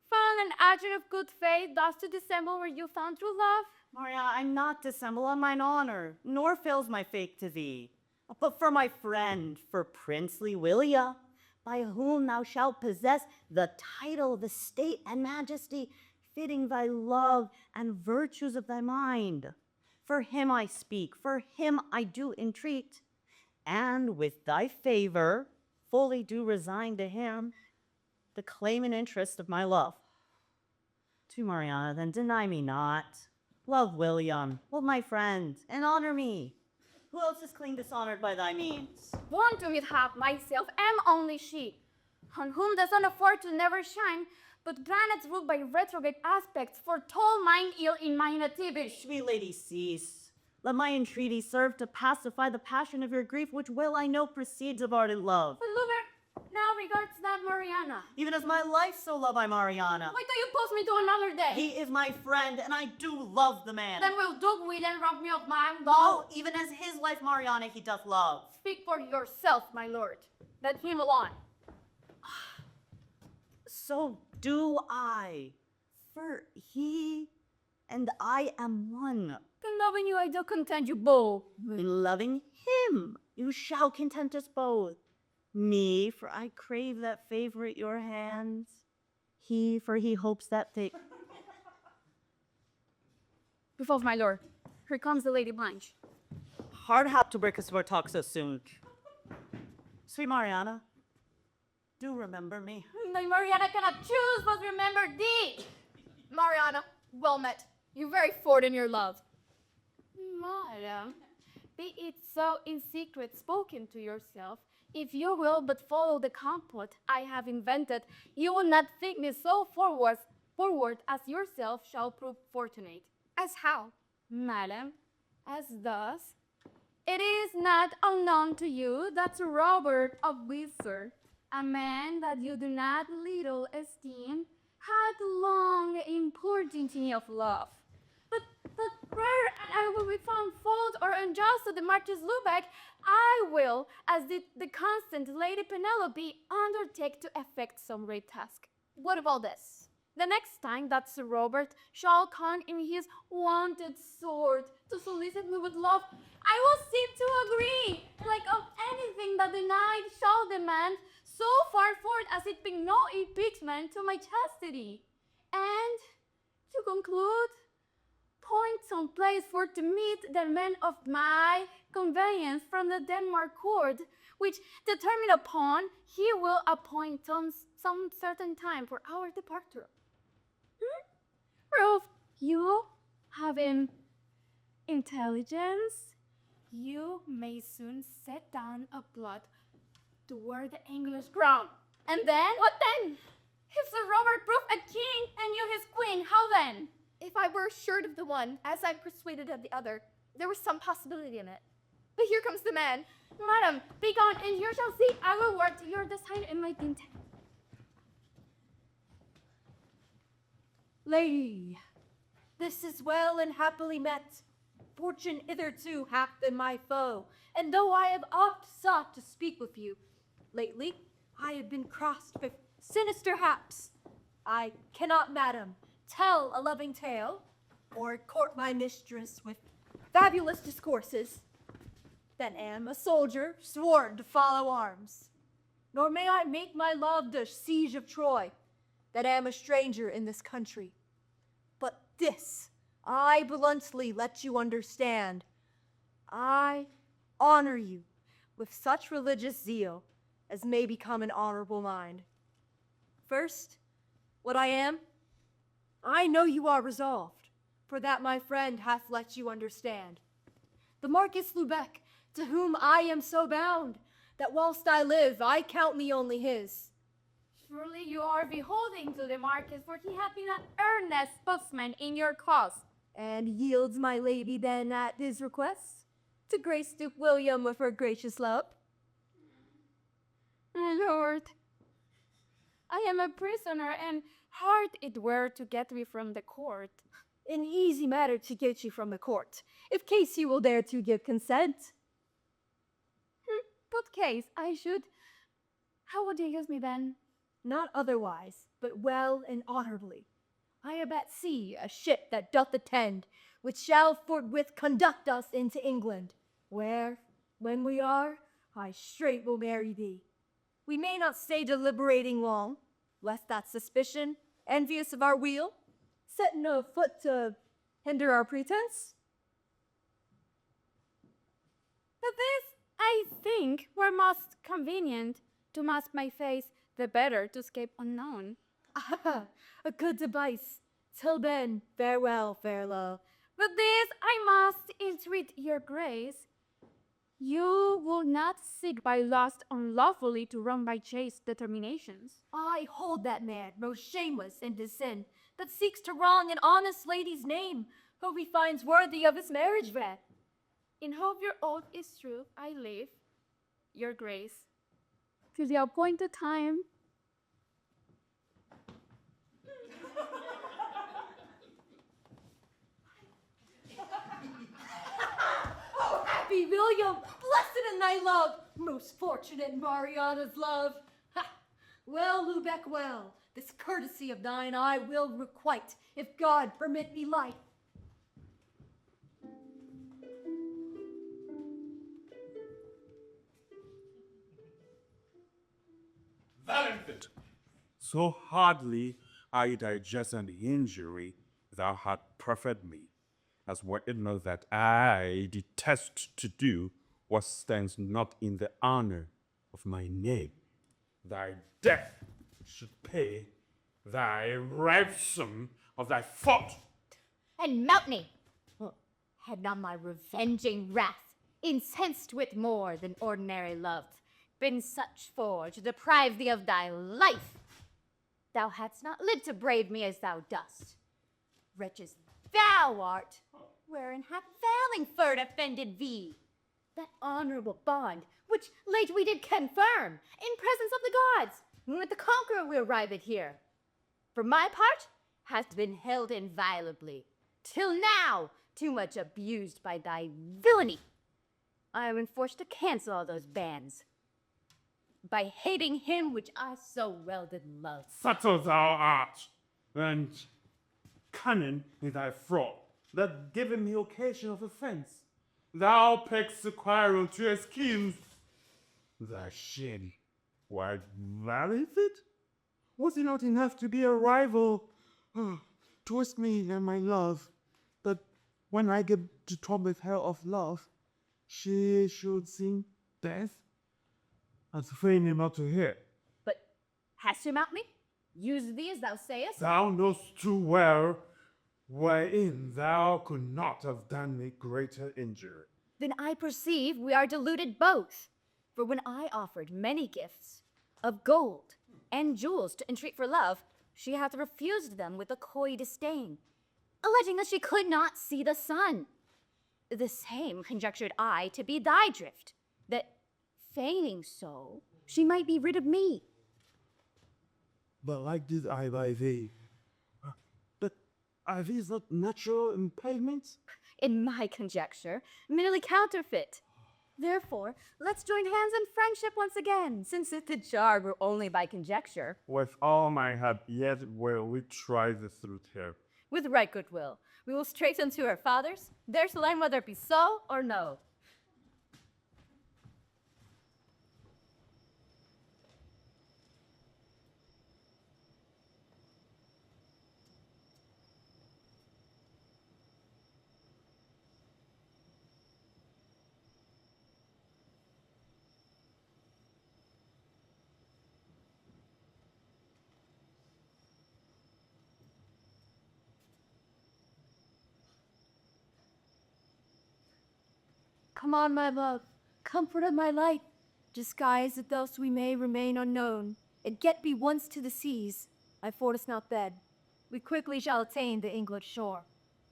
found an agent of good faith, thus to dissemble where you found true love?
Mariana, I'm not dissemble on mine honor, nor fails my faith to thee. But for my friend, for princely Willia, by whom thou shalt possess the title, the state, and majesty, fitting thy love and virtues of thy mind. For him I speak, for him I do entreat, and with thy favor, fully do resign to him the claim and interest of my love. To Mariana, then deny me not. Love William, love my friend, and honor me. Who else is clean dishonored by thy means?
Born to mishap, myself am only she, on whom the sun of fortune never shine, but planets ruled by retrograde aspects foretold mine ill in my nativity.
Sweet lady, cease. Let my entreaty serve to pacify the passion of your grief, which well I know proceeds of ardent love.
But Luber now regards not Mariana.
Even as my life, so love I Mariana.
Why do you post me to another day?
He is my friend, and I do love the man.
Then will Duke William rob me of mine?
Oh, even as his life Mariana he doth love.
Speak for yourself, my lord. Let him alone.
So do I, for he and I am one.
In loving you, I do content you both.
In loving him, you shall content us both. Me, for I crave that favor at your hands. He, for he hopes that thing.
Before my lord, here comes the Lady Blanche.
Hard hap to break us of our talk so soon. Sweet Mariana, do remember me.
My Mariana cannot choose but remember thee.
Mariana, well met. You're very forward in your love.
Madam, be it so in secret spoken to yourself, if you will but follow the complot I have invented, you will not think me so forward as yourself shall prove fortunate.
As how?
Madam, as thus, it is not unknown to you that Sir Robert of Windsor, a man that you do not little esteem, had long importunity of love. But prayer and I will be found fault or unjust to the Marquis Lubeck, I will, as did the constant Lady Penelope, undertake to effect some great task.
What of all this?
The next time that Sir Robert shall come in his wonted sword to solicit me with love, I will seek to agree, like of anything that the knight shall demand, so far forth as it be no impeachment to my chastity. And to conclude, point some place for to meet the men of my conveyance from the Denmark court, which determined upon, he will appoint on some certain time for our departure. Proof you having intelligence, you may soon set down a plot toward the English crown. And then? What then? If Sir Robert prove a king and you his queen, mine, how then?
If I were assured of the one, as I'm persuaded of the other, there was some possibility in it. But here comes the man.
Madam, be gone, and you shall see our word to your design and my intent.
Lady, this is well and happily met. Fortune hitherto hath been my foe, and though I have oft sought to speak with you, lately I have been crossed with sinister haps. I cannot, madam, tell a loving tale, or court my mistress with fabulous discourses, that am a soldier sworn to follow arms. Nor may I make my love the siege of Troy, that am a stranger in this country. But this I bluntly let you understand. I honor you with such religious zeal as may become an honorable mind. First, what I am, I know you are resolved, for that my friend hath let you understand. The Marcus Lubeck, to whom I am so bound, that whilst I live, I count me only his.
Surely you are beholding to the Marquis, for he hath been an earnest spokesman in your cause.
And yields my lady then at his request to grace Duke William with her gracious love.
Lord, I am a prisoner, and hard it were to get me from the court.
An easy matter to get you from the court, if case you will dare to give consent.
But case, I should. How would you use me then?
Not otherwise, but well and honorably. I am at sea, a ship that doth attend, which shall forthwith conduct us into England, where, when we are, I straight will marry thee. We may not stay deliberating long, lest that suspicion, envious of our weal, set no foot to hinder our pretense.
But this, I think, were most convenient to mask my face, the better to escape unknown.
Ah, a good device. Till then, farewell, fair love.
But this I must entreat your grace. You will not seek by lust unlawfully to run by chaste determinations.
I hold that man most shameless in his sin, that seeks to wrong an honest lady's name, whom he finds worthy of his marriage vet.
In hope your oath is true, I live, your grace, till the appointed time.
Oh, happy William, blessed in thy love, most fortunate Mariana's love. Ha! Well, Lubeck, well, this courtesy of thine I will requite, if God permit me life.
Valentine, so hardly I digest an injury thou hast preferred me, as were it not that I detest to do what stands not in the honor of my name. Thy death should pay thy ransom of thy fault.
And mount me, had not my revenging wrath, incensed with more than ordinary love, been such for to deprive thee of thy life, thou hadst not lived to brave me as thou dost. Wretch as thou art, wherein hath Vallingford offended thee? That honorable bond, which late we did confirm, in presence of the gods, when with the conqueror we arrived here, for my part, hath been held inviolably, till now too much abused by thy villainy. I have been forced to cancel all those bands, by hating him which I so well did love.
Subtle thou art, and cunning in thy fraud, that giving me occasion of offense, thou peckst the quarrel to your schemes. Thy shame, why valid it? Was it not enough to be a rival towards me and my love, that when I get to talk with her of love, she should sing death? And feign him not to hear.
But hast thou mount me? Use thee as thou sayest?
Thou knowest too well wherein thou could not have done me greater injury.
Then I perceive we are deluded both. For when I offered many gifts of gold and jewels to entreat for love,
she hath refused them with a coy disdain, alleging that she could not see the sun. The same conjectured I to be thy drift, that, feigning so, she might be rid of me.
But like did I by thee. But are these not natural impediments?
In my conjecture, merely counterfeit. Therefore, let's join hands in friendship once again, since if the jar grew only by conjecture.
With all my heart, yet will we try the truth here.
With right goodwill, we will straighten to our fathers, there to learn whether it be so or no.
Come on, my love, comfort of my life, disguise that thus we may remain unknown, and get be once to the seas. I fort us not bed. We quickly shall attain the English shore.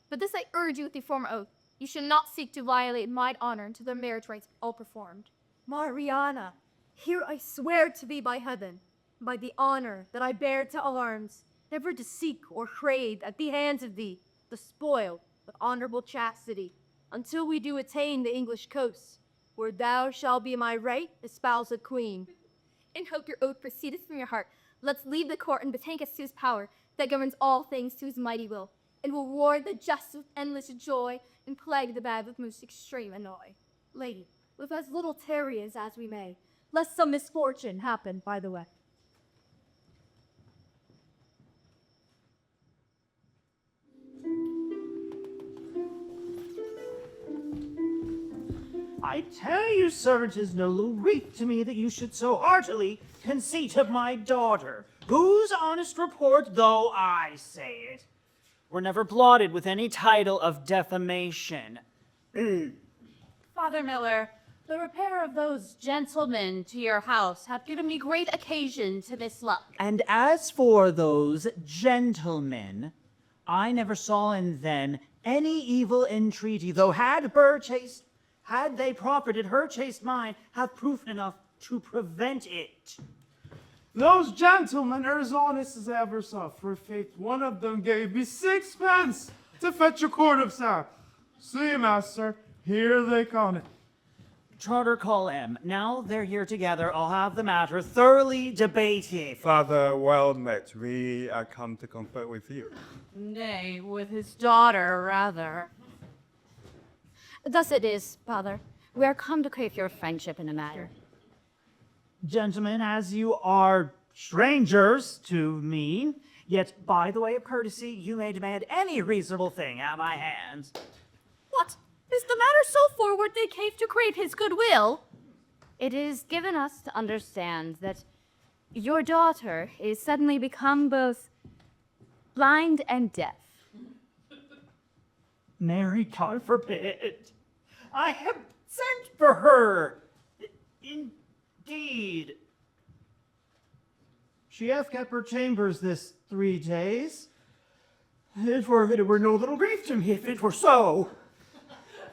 But this I urge you with the former oath. You should not seek to violate my honor until the marriage rites all performed.
Mariana, here I swear to thee by heaven, by the honor that I bear to arms, never to seek or crave at the hands of thee the spoil of honorable chastity, until we do attain the English coast, where thou shalt be my right espoused queen.
In hope your oath proceedeth from your heart, let's leave the court and betake us to his power, that governs all things to his mighty will, and will reward the just with endless joy, and plague the bad with most extreme annoy.
Lady, with as little tarry as we may, lest some misfortune happen by the way.
I tell you, sir, it is no reek to me that you should so heartily conceit of my daughter, whose honest report, though I say it, were never blotted with any title of defamation.
Father Miller, the repair of those gentlemen to your house have given me great occasion to this luck.
And as for those gentlemen, I never saw in them any evil entreaty, though had they profited her chaste mind, have proof enough to prevent it.
Those gentlemen are as honest as ever saw. For faith, one of them gave me 6 pence to fetch a quart of sour. See, master, here they come.
Trotter, call him. Now they're here together, I'll have the matter thoroughly debated.
Father, well met. We are come to confer with you.
Nay, with his daughter, rather.
Thus it is, father. We are come to crave your friendship in the matter.
Gentlemen, as you are strangers to me, yet by the way of courtesy, you may demand any reasonable thing at my hands.
What? Is the matter so forward they came to crave his goodwill?
It is given us to understand that your daughter is suddenly become both blind and deaf.
Mary, God forbid. I have sent for her. Indeed. She hath kept her chambers this 3 days. It were no little grief to me if it were so.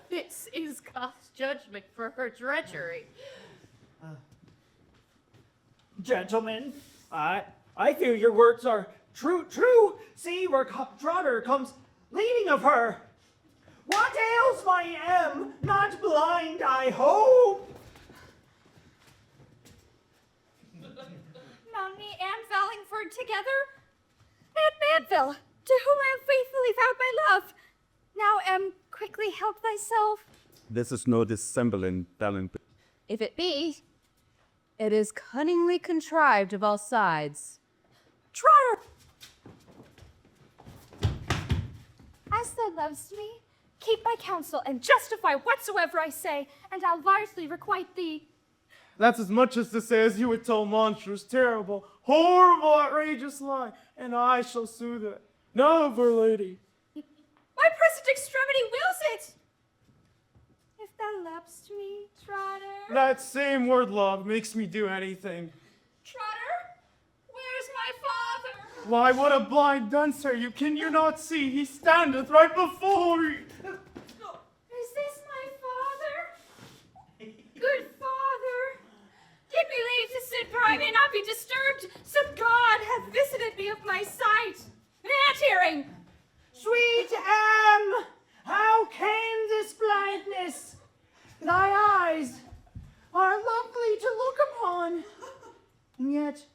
This is God's judgment for her treachery.
Gentlemen, I fear your words are true. See where Trotter comes leading of her. What ails my am? Not blind, I hope.
Mount me and Vallingford together? And Manville, to whom I have faithfully vowed my love. Now am quickly help thyself.
This is no dissembling talent.
If it be, it is cunningly contrived of all sides.
Trotter! As thou lovest me, keep my counsel and justify whatsoever I say, and I'll largely requite thee.
That's as much as to say as you would tell monstrous, terrible, horrible, outrageous lie, and I shall soothe it. No, fair lady.
My present extremity wills it. If thou lovest me, Trotter.
That same word, love, makes me do anything.
Trotter, where's my father?
Why, what a blind dunce are you? Can you not see? He standeth right before you.
Is this my father? Good father, give me leave to sit where I may not be disturbed, so God hath visited me of my sight and hearing.
Sweet Am, how came this blindness? Thy eyes are lovely to look upon, and yet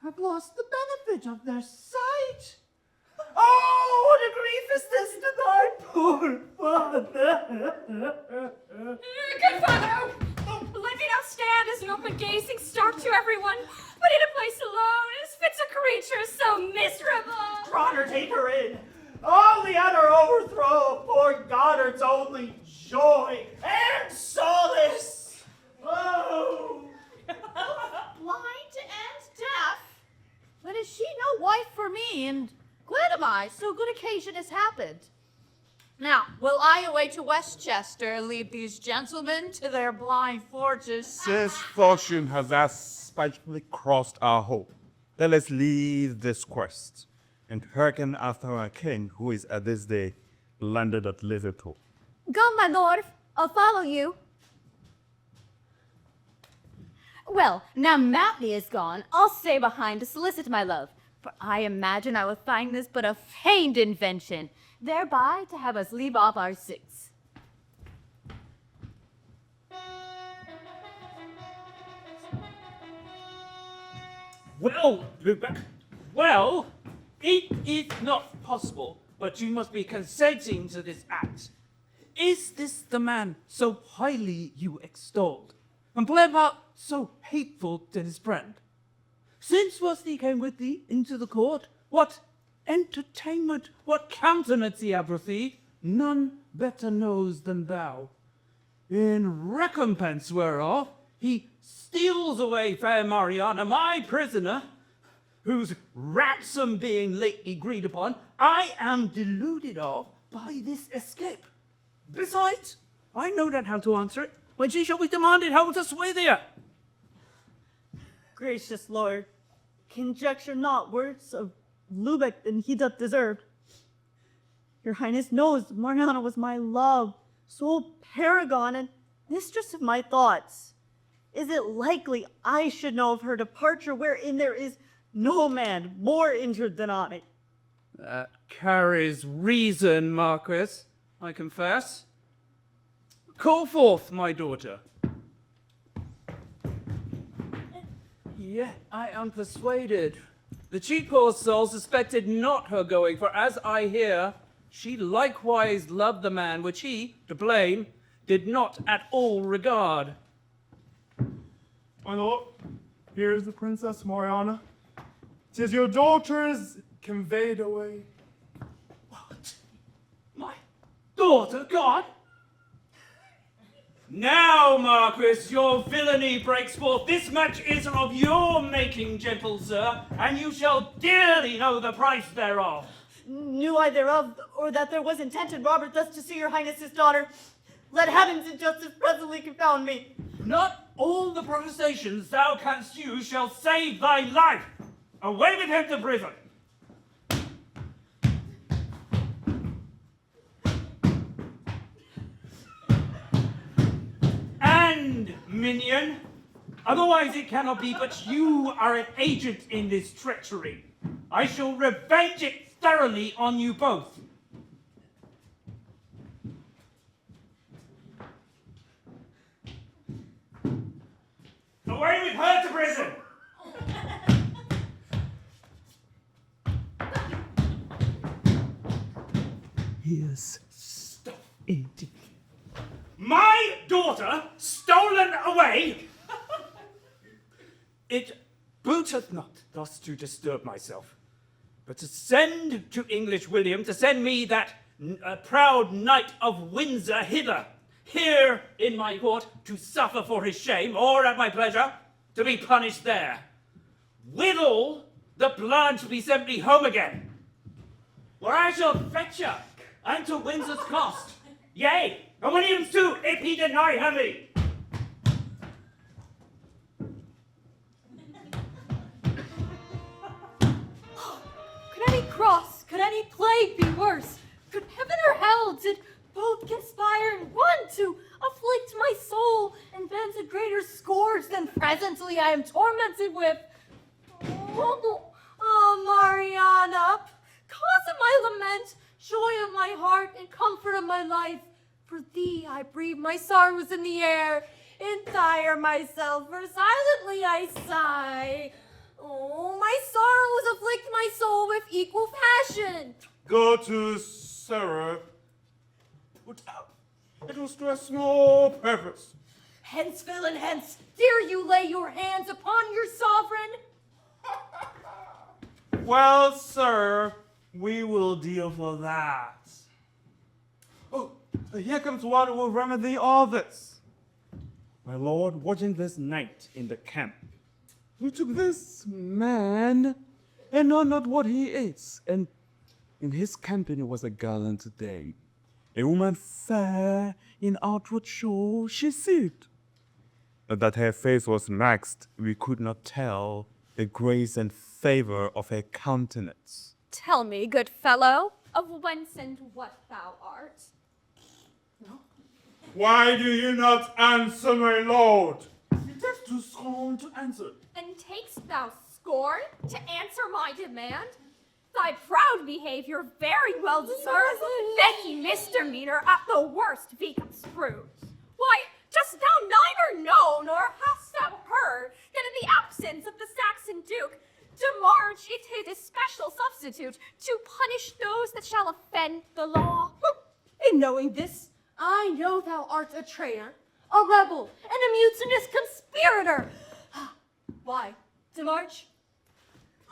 have lost the benefit of their sight. Oh, what a grief is this to thy poor father!
Good father, let me not stand as an open gazing stark to everyone, but in a place alone, as fits a creature so miserable.
Trotter, take her in. All the utter overthrow of poor Goddard's only joy and solace. Oh!
Blind and deaf. But is she no wife for me? And glad am I, so good occasion has happened. Now, will I away to Westchester leave these gentlemen to their blind forges?
Since fortune has thus spitefully crossed our hope, let us leave this quest and hearken after our king, who is at this day landed at Liverpool.
Come, my lord, I'll follow you.
Well, now Mountney is gone, I'll stay behind to solicit my love, for I imagine I will find this but a feigned invention, thereby to have us leave off our suits.
Well, Lubeck, well, it is not possible, but you must be consenting to this act. Is this the man so highly you extolled, and clever, so hateful to his friend? Since was he came with thee into the court, what entertainment, what countenance he hath received, none better knows than thou. In recompense whereof, he steals away fair Mariana, my prisoner, whose ransom being lately agreed upon, I am deluded of by this escape. Besides, I know not how to answer it, when she shall be demanded how to sway thee.
Gracious lord, conjecture not words of Lubeck than he doth deserve. Your highness knows Mariana was my love, sole paragon and mistress of my thoughts. Is it likely I should know of her departure wherein there is no man more injured than I?
That carries reason, Marquis, I confess. Call forth, my daughter. Yet I am persuaded. The cheap poor soul suspected not her going, for as I hear, she likewise loved the man which he, to blame, did not at all regard.
My lord, here is the Princess Mariana. 'Tis your daughter's conveyed away.
What? My daughter gone? Now, Marquis, your villainy breaks forth. This match is of your making, gentle sir, and you shall dearly know the price thereof.
Knew I thereof, or that there was intent in Robert thus to see your highness's daughter, let heaven's injustice presently confound me.
Not all the protestations thou canst use shall save thy life. Away with him to prison. And, minion, otherwise it cannot be, but you are an agent in this treachery. I shall revenge it thoroughly on you both. Away with her to prison! Here's stuff indeed. My daughter stolen away? It booteth not thus to disturb myself, but to send to English William to send me that proud knight of Windsor hither, here in my court, to suffer for his shame, or at my pleasure, to be punished there. Withal, the Blanche be sent me home again, where I shall fetch her, and to Windsor's cost. Yea, and William's too, if he deny her me.
cross, could any plague be worse? Could heaven or hell, did both conspire in one to afflict my soul and bend a greater scourge than presently I am tormented with? Oh, Mariana, cause of my lament, joy of my heart, and comfort of my life, for thee I breathe my sorrows in the air, entire myself, for silently I sigh. Oh, my sorrows afflict my soul with equal passion.
Go to Sarah. Put out. It was to a small purpose.
Hence, villain, hence, dare you lay your hands upon your sovereign?
Well, sir, we will deal for that. Oh, here comes one who will remedy all this.
My lord, watching this night in the camp, we took this man and know not what he is, and in his company was a gallant dame, a woman fair in outward show she seemed. That her face was maxed, we could not tell the grace and favor of her countenance.
Tell me, good fellow, of whence and what thou art.
Why do you not answer, my lord? It is too scorn to answer.
And takest thou scorn to answer my demand? Thy proud behavior very well deserves any misdemeanor at the worst be construed. Why, dost thou neither know nor hast thou heard that in the absence of the Saxon Duke, Demarge it his especial substitute to punish those that shall offend the law?
In knowing this, I know thou art a traitor, a rebel, and a mutinous conspirator. Why, Demarge?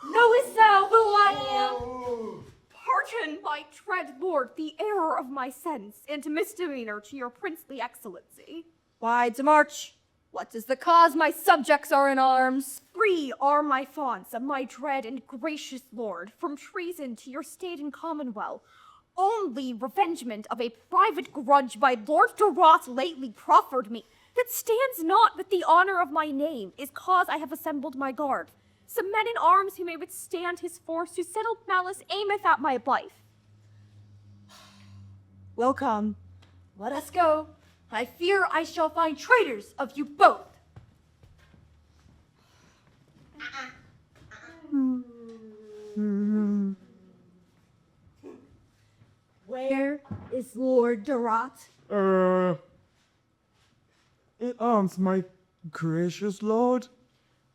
Knowest thou who I am?
Pardon, my dread lord, the error of my sense and misdemeanor to your princely excellency.
Why, Demarche, what is the cause my subjects are in arms?
Free are my thoughts, my dread and gracious lord, from treason to your state and commonwealth. Only revengement of a private grudge my Lord Durot lately proffered me, that stands not with the honor of my name, is cause I have assembled my guard. Some men in arms who may withstand his force, whose settled malice aimeth at my life.
Welcome. Let us go. I fear I shall find traitors of you both. Where is Lord Durot?
In arms, my gracious lord.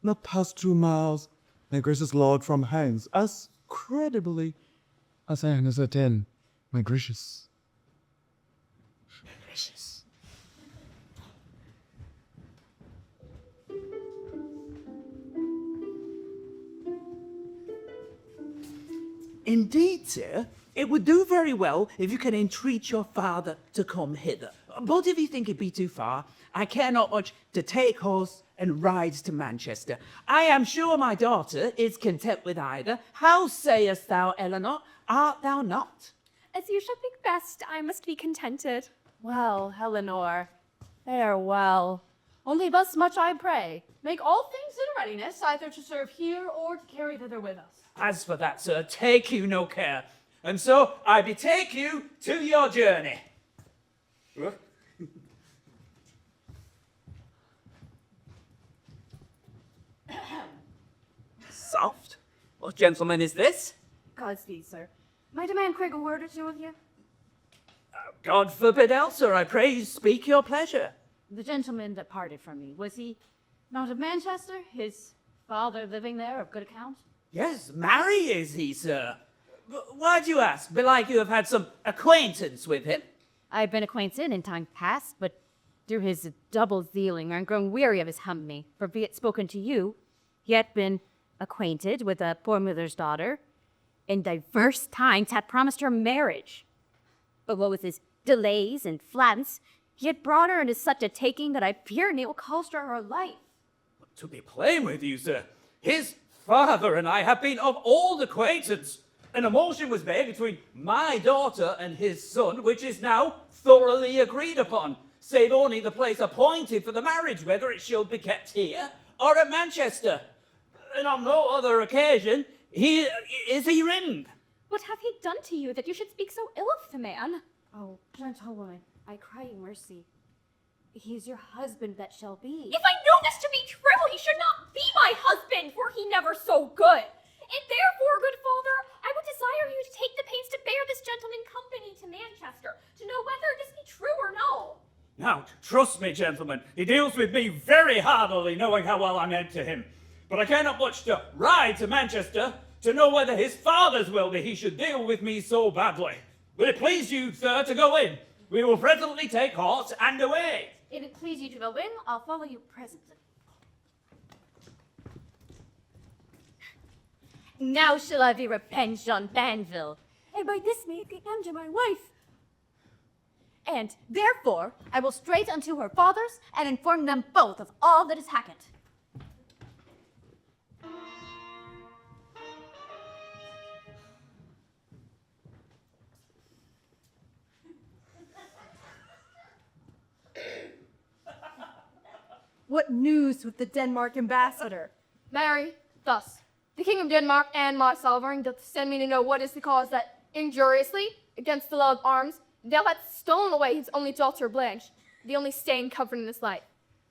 Not past 2 miles, my gracious lord, from hence, as credibly as I ascertain, my gracious. Gracious.
Indeed, sir, it would do very well if you can entreat your father to come hither. But if you think it be too far, I care not much to take horse and ride to Manchester. I am sure my daughter is content with either. How sayest thou, Eleanor? Art thou not?
As you shall think best, I must be contented.
Well, Eleanor, farewell. Only thus much I pray, make all things in readiness, either to serve here or to carry thither with us.
As for that, sir, take you no care. And so I betake you to your journey. Soft. What gentleman is this?
Godspeed, sir. Might a man crave a word or two with you?
God forbid else, sir, I pray you speak your pleasure.
The gentleman that parted from me, was he not of Manchester? His father living there of good account?
Yes, marry is he, sir. Why do you ask? Belike you have had some acquaintance with him.
I have been acquainted in time past, but through his double dealing, I am grown weary of his company. For be it spoken to you, he had been acquainted with a poor mother's daughter, and diverse times had promised her marriage. But what with his delays and flattens, he had brought her into such a taking that I fear it will cost her life.
To be plain with you, sir, his father and I have been of old acquaintance. An emotion was made between my daughter and his son, which is now thoroughly agreed upon, save only the place appointed for the marriage, whether it shall be kept here or at Manchester. And on no other occasion is he ridden.
What hath he done to you that you should speak so ill of the man?
Oh, gentlewoman, I cry you mercy. He is your husband that shall be.
If I know this to be true, he should not be my husband, for he never so good. And therefore, good father, I would desire you to take the pains to bear this gentleman company to Manchester, to know whether this be true or no.
Now, trust me, gentlemen, he deals with me very hardily, knowing how well I'm meant to him. But I cannot much to ride to Manchester to know whether his father's will be he should deal with me so badly. Will it please you, sir, to go in? We will presently take horse and away.
If it please you to go in, I'll follow you presently.
Now shall I be revenged on Banville.
And by this make the end to my wife.
And therefore I will straight unto her fathers and inform them both of all that has happened.
What news with the Denmark ambassador?
Marry, thus, the King of Denmark and my sovereign doth send me to know what is the cause that, injuriously, against the law of arms, thou hast stolen away his only daughter Blanche, the only stain comforting his life.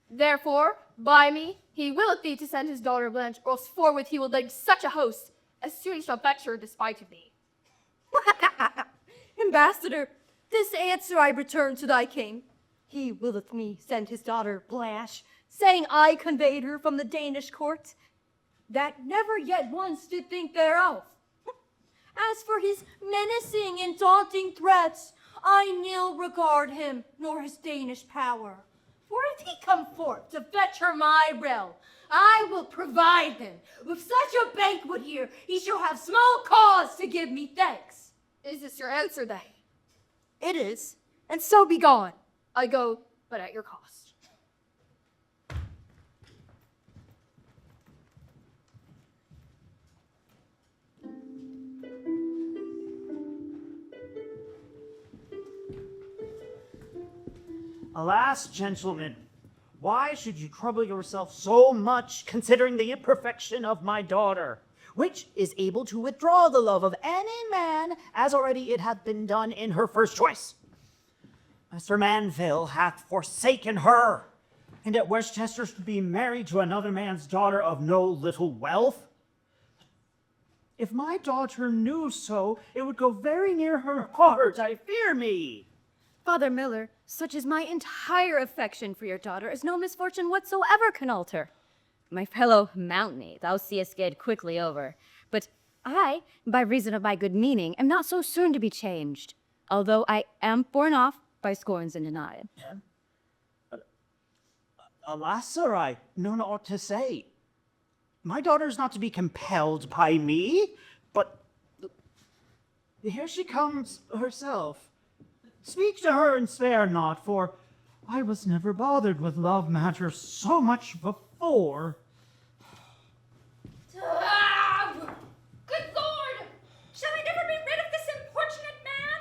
Therefore, by me, he willeth thee to send his daughter Blanche, or else forthwith he will lead such a host, as soon shall fetch her despite of thee.
Ambassador, this answer I return to thy king. He willeth me send his daughter Blanche, saying I conveyed her from the Danish court, that never yet once did think thereof. As for his menacing and daunting threats, I nil regard him, nor his Danish power. For if he come forth to fetch her my realm, I will provide him with such a banquet here, he shall have small cause to give me thanks.
Is this your answer, then?
It is, and so be gone.
I go, but at your cost.
Alas, gentlemen, why should you trouble yourself so much considering the imperfection of my daughter, which is able to withdraw the love of any man, as already it hath been done in her first choice? Mr. Manville hath forsaken her, and at Westchester to be married to another man's daughter of no little wealth. If my daughter knew so, it would go very near her heart, I fear me.
Father Miller, such is my entire affection for your daughter, as no misfortune whatsoever can alter.
My fellow Mountney, thou seest get quickly over. But I, by reason of my good meaning, am not so soon to be changed, although I am borne off by scorns and denied.
Alas, sir, I know not what to say. My daughter is not to be compelled by me, but here she comes herself. Speak to her and spare not, for I was never bothered with love matters so much before.
Good Lord! Shall I never be rid of this importunate man?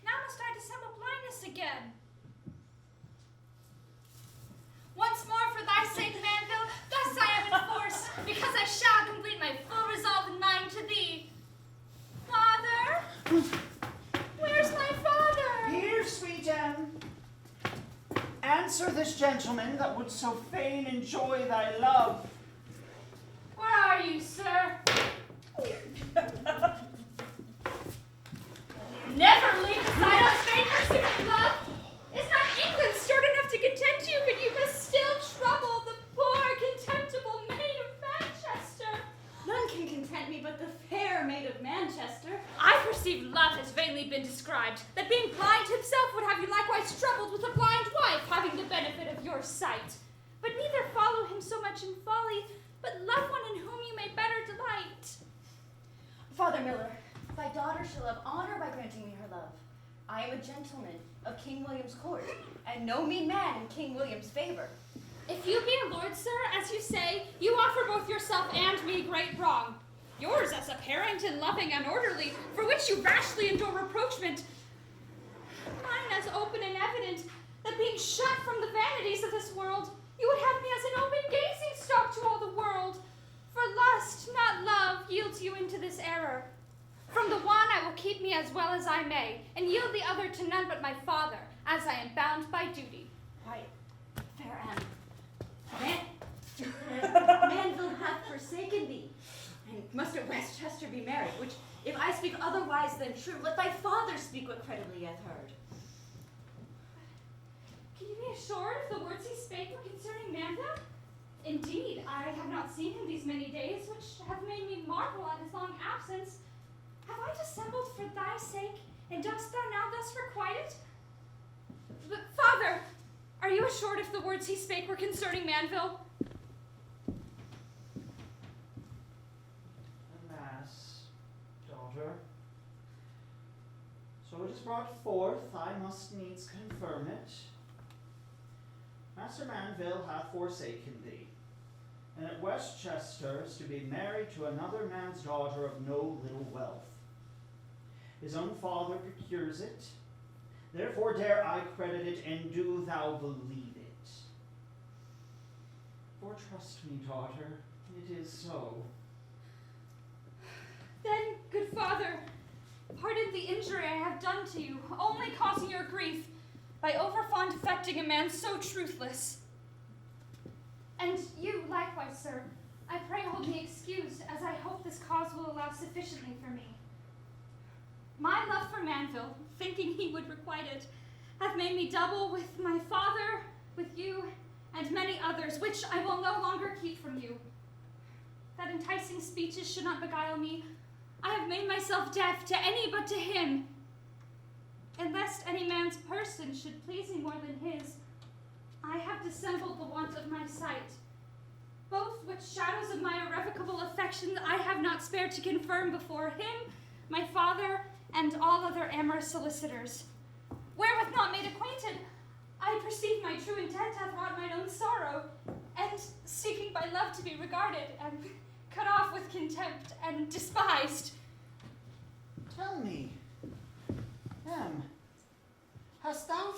Now must I dissemble blindness again. Once more for thy sake, Manville, thus I am enforced, because I shall complete my full resolve in mind to thee. Father? Where's my father?
Here, sweet Anne. Answer this gentleman that would so fain enjoy thy love.
Where are you, sir? Never leave aside our vain pursuit of love. Is not England stirred enough to content you, but you must still trouble the poor, contemptible maid of Manchester?
None can content me but the fair maid of Manchester.
I perceive love has vainly been described, that being blind himself would have you likewise troubled with a blind wife, having the benefit of your sight. But neither follow him so much in folly, but love one in whom you may better delight.
Father Miller, thy daughter shall have honor by granting me her love. I am a gentleman of King William's court, and no mean man in King William's favor.
If you be a lord, sir, as you say, you offer both yourself and me great wrong. Yours as apparent and loving and orderly, for which you rashly endure reproachment. Mine as open and evident, that being shut from the vanities of this world, you would have me as an open gazing stock to all the world. For lust, not love, yields you into this error. From the wine
keep me as well as I may, and yield the other to none but my father, as I am bound by duty.
Right, fair Anne. Manville hath forsaken thee, and must at Westchester be married, which, if I speak otherwise than true, let thy father speak what credibly hath heard.
Can you be assured if the words he spake were concerning Manville? Indeed, I have not seen him these many days, which have made me marvel at his long absence. Have I dissembled for thy sake, and dost thou now thus requite it? But, father, are you assured if the words he spake were concerning Manville?
Alas, daughter. So it is brought forth, I must needs confirm it. Master Manville hath forsaken thee, and at Westchester is to be married to another man's daughter of no little wealth. His own father procures it, therefore dare I credit it, and do thou believe it. For trust me, daughter, it is so.
Then, good father, pardon the injury I have done to you, only causing your grief, by overfond affecting a man so truthless. And you likewise, sir, I pray hold me excused, as I hope this cause will allow sufficiently for me. My love for Manville, thinking he would requite it, hath made me double with my father, with you, and many others, which I will no longer keep from you. That enticing speeches should not beguile me, I have made myself deaf to any but to him. And lest any man's person should please me more than his, I have dissembled the want of my sight. Both which shadows of my irrevocable affection I have not spared to confirm before him, my father, and all other amorous solicitors. Wherewith not made acquainted, I perceive my true intent hath wrought mine own sorrow, and seeking by love to be regarded, and cut off with contempt, and despised.
Tell me, Em, hast thou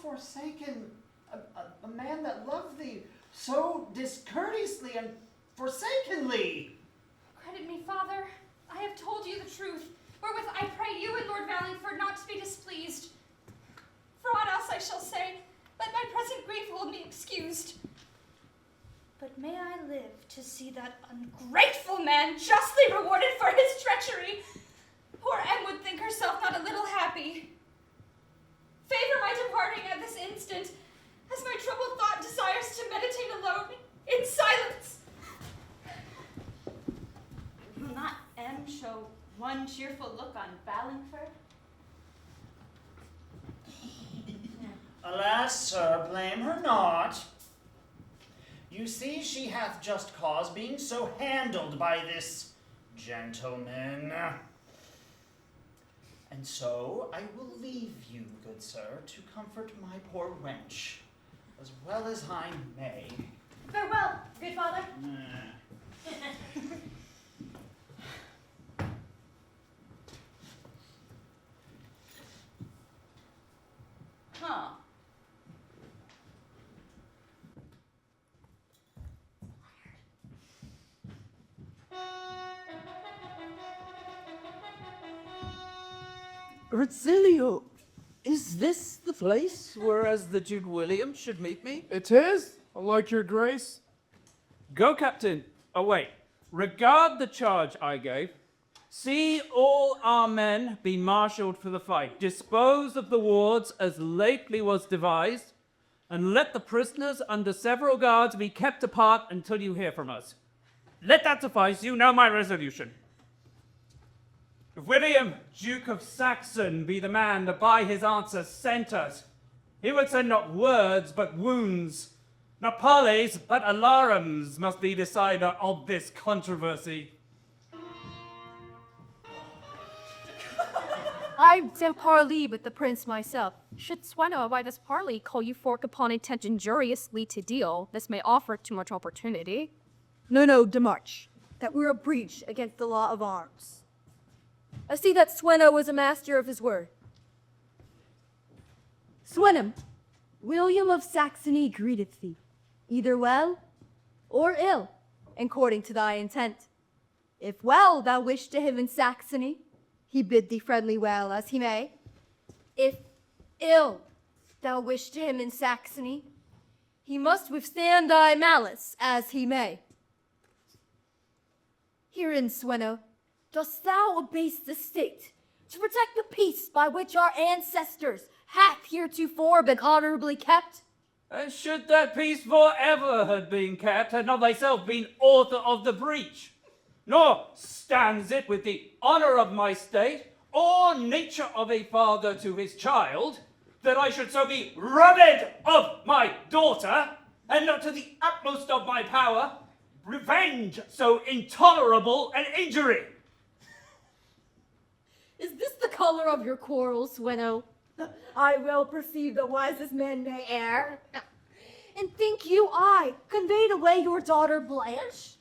forsaken a man that loved thee so discourteously and forsakenly?
Credit me, father, I have told you the truth, wherewith I pray you and Lord Vallingford not to be displeased. For aught else I shall say, let my present grief hold me excused. But may I live to see that ungrateful man justly rewarded for his treachery. Poor Em would think herself not a little happy. Favor my departing at this instant, as my troubled thought desires to meditate alone in silence.
Will not Em show one cheerful look on Vallingford?
Alas, sir, blame her not. You see, she hath just cause being so handled by this gentleman. And so I will leave you, good sir, to comfort my poor wench, as well as I may.
Farewell, good father. Huh.
Rosilio, is this the place whereas the Duke William should meet me?
It is, like your grace.
Go, Captain. Oh, wait. Regard the charge I gave. See all our men be marshalled for the fight. Dispose of the wards as lately was devised, and let the prisoners under several guards be kept apart until you hear from us. Let that suffice. You know my resolution. If William, Duke of Saxon, be the man that by his answer sent us, he would send not words but wounds, not parleys but alarums must be decider of this controversy.
I am parley with the prince myself. Should Sweno by this parley call you fork upon intent injuriously to deal, this may offer too much opportunity.
No, Demarch. That were a breach against the law of arms. I see that Sweno was a master of his word. Swenem, William of Saxony greeteth thee, either well or ill, according to thy intent. If well thou wish to him in Saxony, he bid thee friendly well as he may. If ill thou wish to him in Saxony, he must withstand thy malice as he may. Herein, Sweno, dost thou abase the state to protect the peace by which our ancestors hath heretofore been honorably kept?
And should that peace forever have been kept, had not thyself been author of the breach, nor stands it with the honour of my state, or nature of a father to his child, that I should so be robbed of my daughter, and not to the utmost of my power, revenge so intolerable an injury.
Is this the color of your quarrel, Sweno? I well perceive the wisest men may err. And think you I conveyed away your daughter Blanche?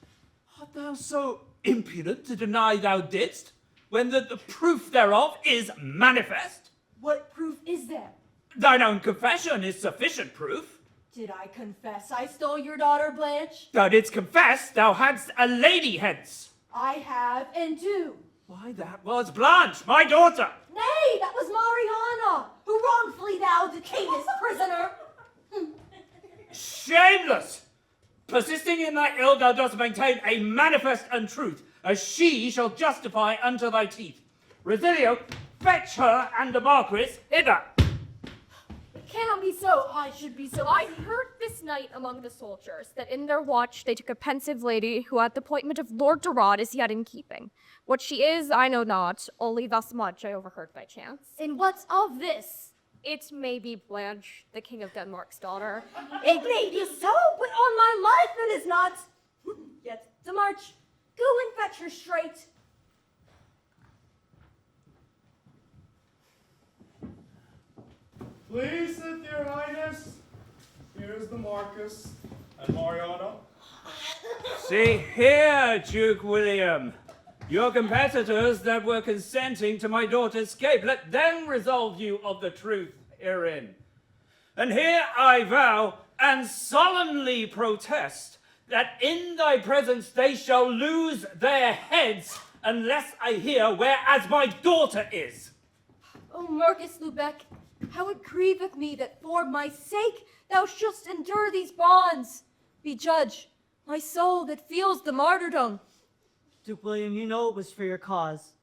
Art thou so impudent to deny thou didst, when the proof thereof is manifest?
What proof is there?
Thine own confession is sufficient proof.
Did I confess I stole your daughter Blanche?
Thou didst confess thou hadst a lady hence.
I have and do.
Why, that was Blanche, my daughter.
Nay, that was Mariana, who wrongfully thou detainnest prisoner.
Shameless! Persisting in thy ill, thou dost maintain a manifest untruth, as she shall justify unto thy teeth. Resilio, fetch her and the Marquis hither.
It cannot be so. I should be so. I heard this night among the soldiers that in their watch they took a pensive lady who at the appointment of Lord Durrad is yet in keeping. What she is, I know not, only thus much I overheard by chance.
And what's of this?
It may be Blanche, the King of Denmark's daughter.
It may be so, but on my life it is not. Yet to march. Go and fetch her straight.
Please sit, your highness. Here's the Marquis and Mariana.
See here, Duke William. Your competitors that were consenting to my daughter's escape, let them resolve you of the truth herein. And here I vow and solemnly protest that in thy presence they shall lose their heads unless I hear whereas my daughter is.
O Marcus Lubeck, how it grieveth me that for my sake thou shouldst endure these bonds. Be judge, my soul that feels the martyrdom.
Duke William, you know it was for your cause.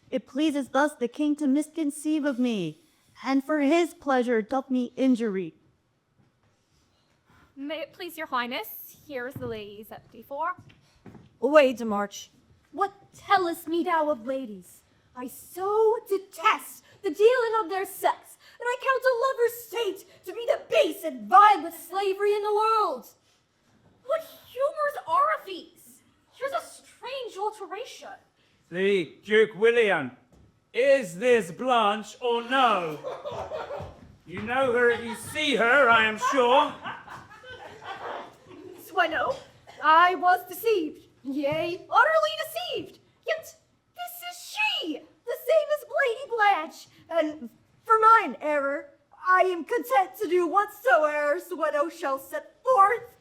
It pleases thus the king to misconceive of me, and for his pleasure doth me injury.
May it please your highness, here is the lady set before.
Away, Demarch. What tellest me thou of ladies? I so detest the dealing of their sex that I count a lover's state to be the base and vilest slavery in the world.
What humors are these? Here's a strange alteration.
See, Duke William, is this Blanche or no? You know her if you see her, I am sure.
Sweno, I was deceived, yea, utterly deceived. Yet this is she, the same as Lady Blanche, and for mine error, I am content to do whatsoe'er Sweno shall set forth.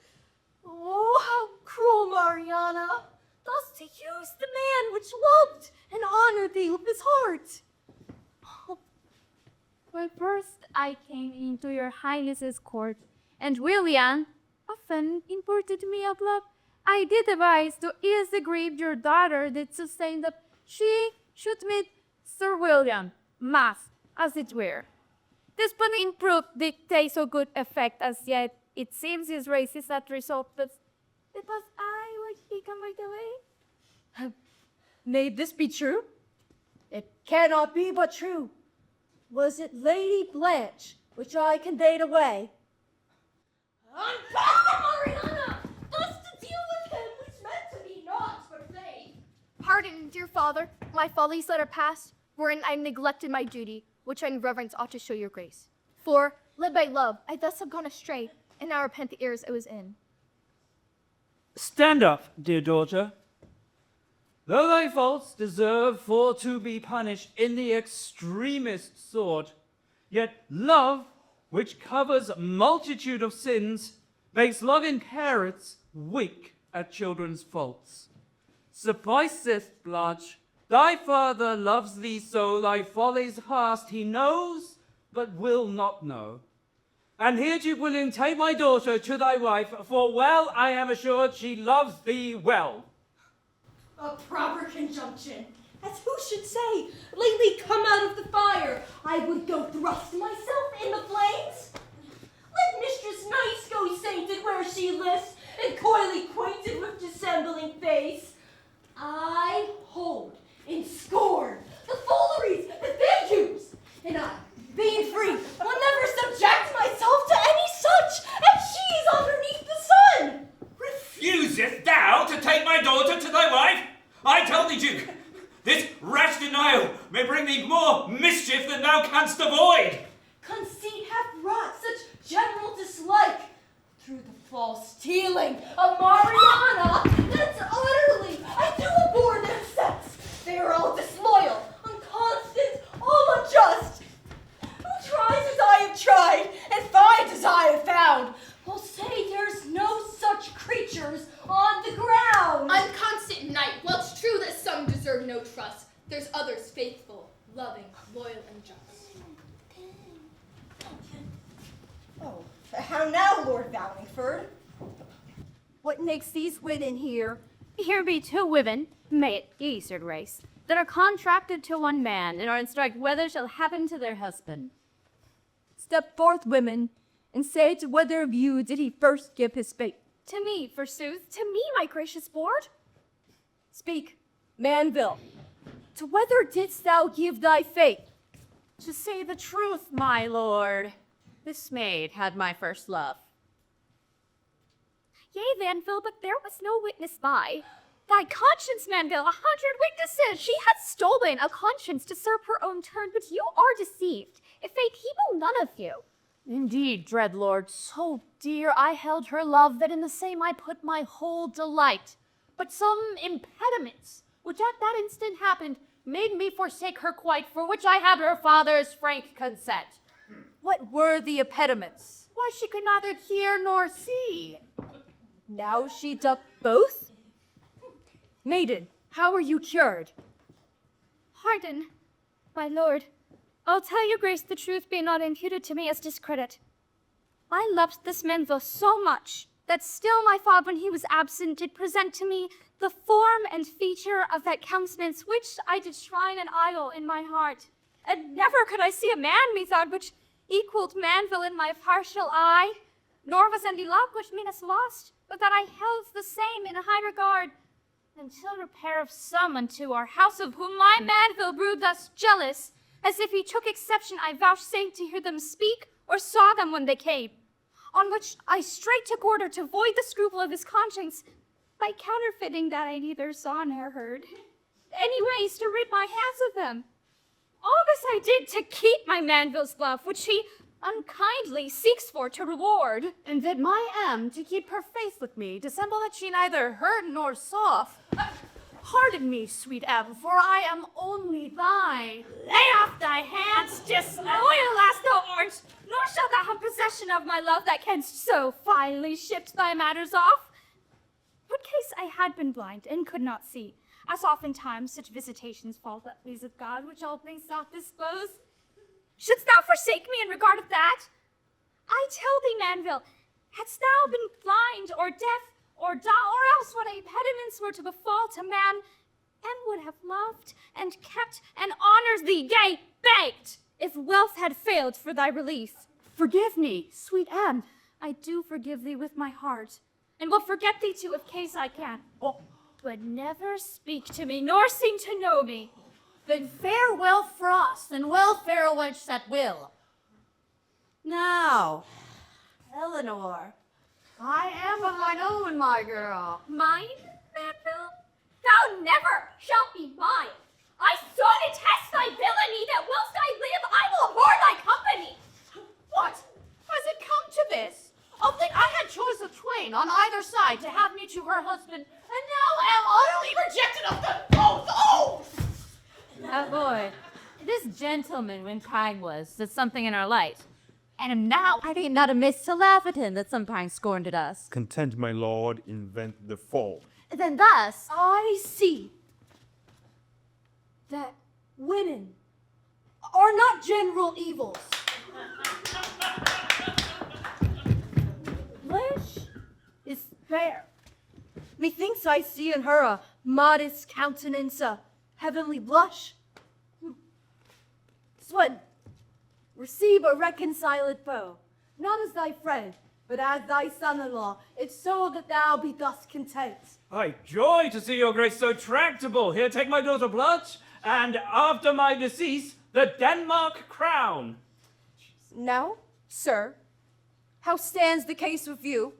Oh, how cruel, Mariana, thus to use the man which loved and honored thee with his heart.
Well, first I came into your highness's court, and William often imported me of love. I did advise to ease the grief your daughter did sustain that she should meet Sir William, mass, as it were. This but in proof did take so good effect as yet. It seems his race is not result, but because I was taken by the way.
May this be true? It cannot be but true. Was it Lady Blanche which I conveyed away?
Unfaithful Mariana! Thus to deal with him which meant to be naught but faith.
Pardon, dear father, my follies that are past, wherein I neglected my duty, which I in reverence ought to show your grace. For, led by love, I thus have gone astray, and now repent the errors I was in.
Stand up, dear daughter. Though thy faults deserve for to be punished in the extremest sort, yet love, which covers multitude of sins, makes love in parents weak at children's faults. Sufficeth, Blanche. Thy father loves thee so, thy follies past he knows, but will not know. And here, Duke William, take my daughter to thy wife, for well I am assured she loves thee well.
A proper conjunction, as who should say, lately come out of the fire, I would go thrust myself in the flames. Let Mistress Nice go sainted where she lists, and coyly acquainted with dissembling face. I hold in scorn the fooleries that they use, and I, being free, will never subject myself to any such as she is underneath the sun.
Refusest thou to take my daughter to thy wife? I tell thee, Duke, this rash denial may bring thee more mischief than thou canst avoid.
Conceit hath wrought such general dislike through the false tealing of Mariana that utterly I do abhor their sex. They are all disloyal, unconstant, all unjust. Who tries as I have tried, and finds as I have found, will say there's no such creatures on the ground.
Unconstant knight, well, it's true that some deserve no trust. There's others faithful, loving, loyal, and just.
Oh, how now, Lord Vallingford?
What makes these women here?
Here be two women, may it ease your grace, that are contracted to one man, and are in strike whether shall happen to their husband.
Step forth, women, and say to whether of you did he first give his faith.
To me, forsooth, to me, my gracious lord.
Speak, Manville. To whether didst thou give thy faith?
To say the truth, my lord, this maid had my first love. Yea, Manville, but there was no witness by. Thy conscience, Manville, 100 witnesses. She hath stolen a conscience to serve her own turn, but you are deceived. If faith he will none of you. Indeed, dread lord, so dear I held her love that in the same I put my whole delight. But some impediments, which at that instant happened, made me forsake her quite, for which I had her father's frank consent.
What were the impediments?
Why, she could neither hear nor see.
Now she doth both? Maiden, how are you cured?
Pardon, my lord. I'll tell your grace the truth be not imputed to me as discredit. I loved this Manville so much that still my father, when he was absent, did present to me the form and feature of that countenance which I did shrine an idol in my heart. And never could I see a man, methought, which equaled Manville in my partial eye, nor was any love which me has lost, but that I held the same in high regard, until repair of some unto our house, of whom my Manville grew thus jealous, as if he took exception I vouchsafed to hear them speak, or saw them when they came. On which I straight took order to void the scruple of his conscience, by counterfeiting that I neither saw nor heard, anyways to rid my hands of them. All this I did to keep my Manville's love, which he unkindly seeks for to reward, and that my am to keep her faith with me, dissemble that she neither heard nor saw. Pardon me, sweet Em, for I am only thine. Lay off thy hands, disloyal as thou art, nor shalt thou have possession of my love that canst so finely shift thy matters off. What case I had been blind and could not see, as oftentimes such visitations fall that pleaseth God, which all things doth disclose. Shouldst thou forsake me in regard of that? I tell thee, Manville, hadst thou been blind or deaf or dumb, or else what impediments were to befall to man, and would have loved and kept and honored thee, yea, begged, if wealth had failed for thy relief. Forgive me, sweet Anne. I do forgive thee with my heart, and will forget thee too if case I can. Oh, but never speak to me, nor seem to know me. Then farewell frost, and welfare wench that will.
Now, Eleanor,
I am of mine own, my girl. Mine, Manville? Thou never shalt be mine. I so detest thy villainy that whilst I live, I will abhor thy company. What? Has it come to this? Of that I had choice of twain on either side to have me to her husband, and now am utterly rejected of them both. Oh!
Oh boy, this gentleman, when kind was, did something in our light. And am now I think not amiss to laugh at him that sometimes scorned at us.
Content, my lord, invent the fall.
then thus,
I see that women are not general evils. Blanche is fair. Methinks I see in her a modest countenance, a heavenly blush. Swin, receive a reconciled foe, not as thy friend, but as thy son-in-law, if so that thou be thus content.
I joy to see your grace so tractable. Here, take my daughter Blanche, and after my decease, the Denmark crown.
Now, sir, how stands the case with you?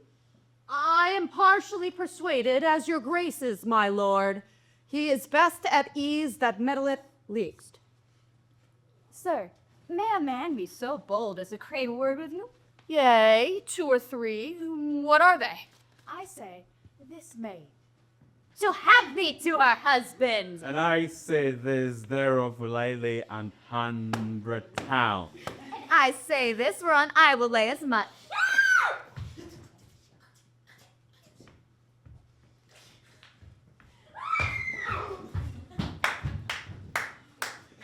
I am partially persuaded as your grace is, my lord. He is best at ease that meddleth least.
Sir, may a man be so bold as to crave a word with you?
Yea, 2 or 3. What are they?
I say, this maid.
She'll have thee to her husband.
And I say this thereof will I lay 100 pounds.
I say this run, I will lay as much.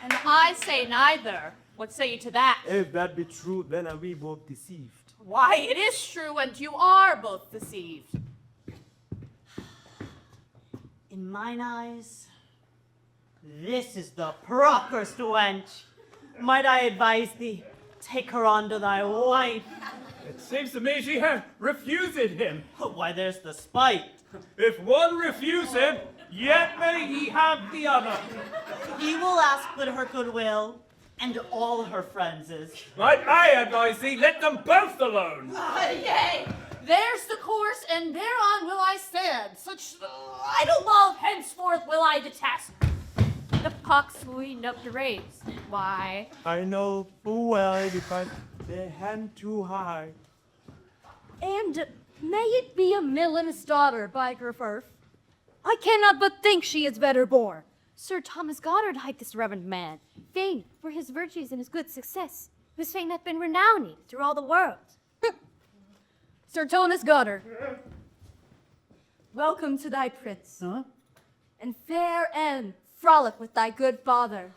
And I say neither. What say you to that?
If that be true, then are we both deceived.
Why, it is true, and you are both deceived.
In mine eyes, this is the properest wench. Might I advise thee, take her unto thy wife?
It seems to me she hath refused him.
Why, there's the spite.
If one refuse him, yet may he have the other.
He will ask but her goodwill, and all her friends is.
Might I advise thee, let them both alone.
Yea, there's the course, and thereon will I stand. Such idle love henceforth will I detest.
The pox will eat up the race. Why?
I know full well if I their hand too high.
And may it be a millen's daughter by her birth. I cannot but think she is better born.
Sir Thomas Goddard hight this reverend man, famed for his virtues and his good success, whose fame hath been renowned through all the world.
Sir Thomas Goddard, welcome to thy prince.
Huh?
And fair Anne, frolic with thy good father.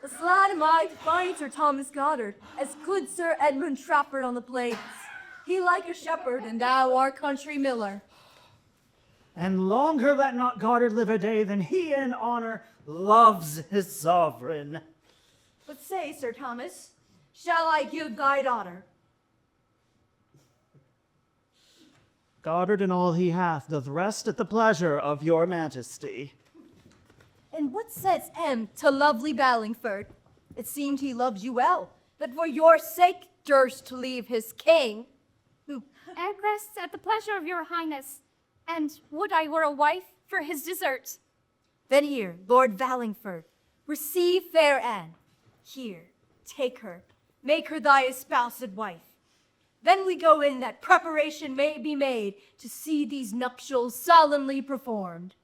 As glad am I to find Sir Thomas Goddard as good Sir Edmund Trafford on the plains. He like a shepherd, and thou our country miller.
And longer let not Goddard live a day than he in honor loves his sovereign.
But say, Sir Thomas, shall I give thy daughter?
Goddard and all he hath doth rest at the pleasure of your majesty.
And what says M to lovely Ballingford? It seemed he loved you well, that for your sake durst to leave his king.
And rests at the pleasure of your highness, and would I were a wife for his desert.
Then here, Lord Vallingford, receive fair Anne. Here, take her, make her thy espoused wife. Then we go in that preparation may be made to see these nuptials solemnly performed.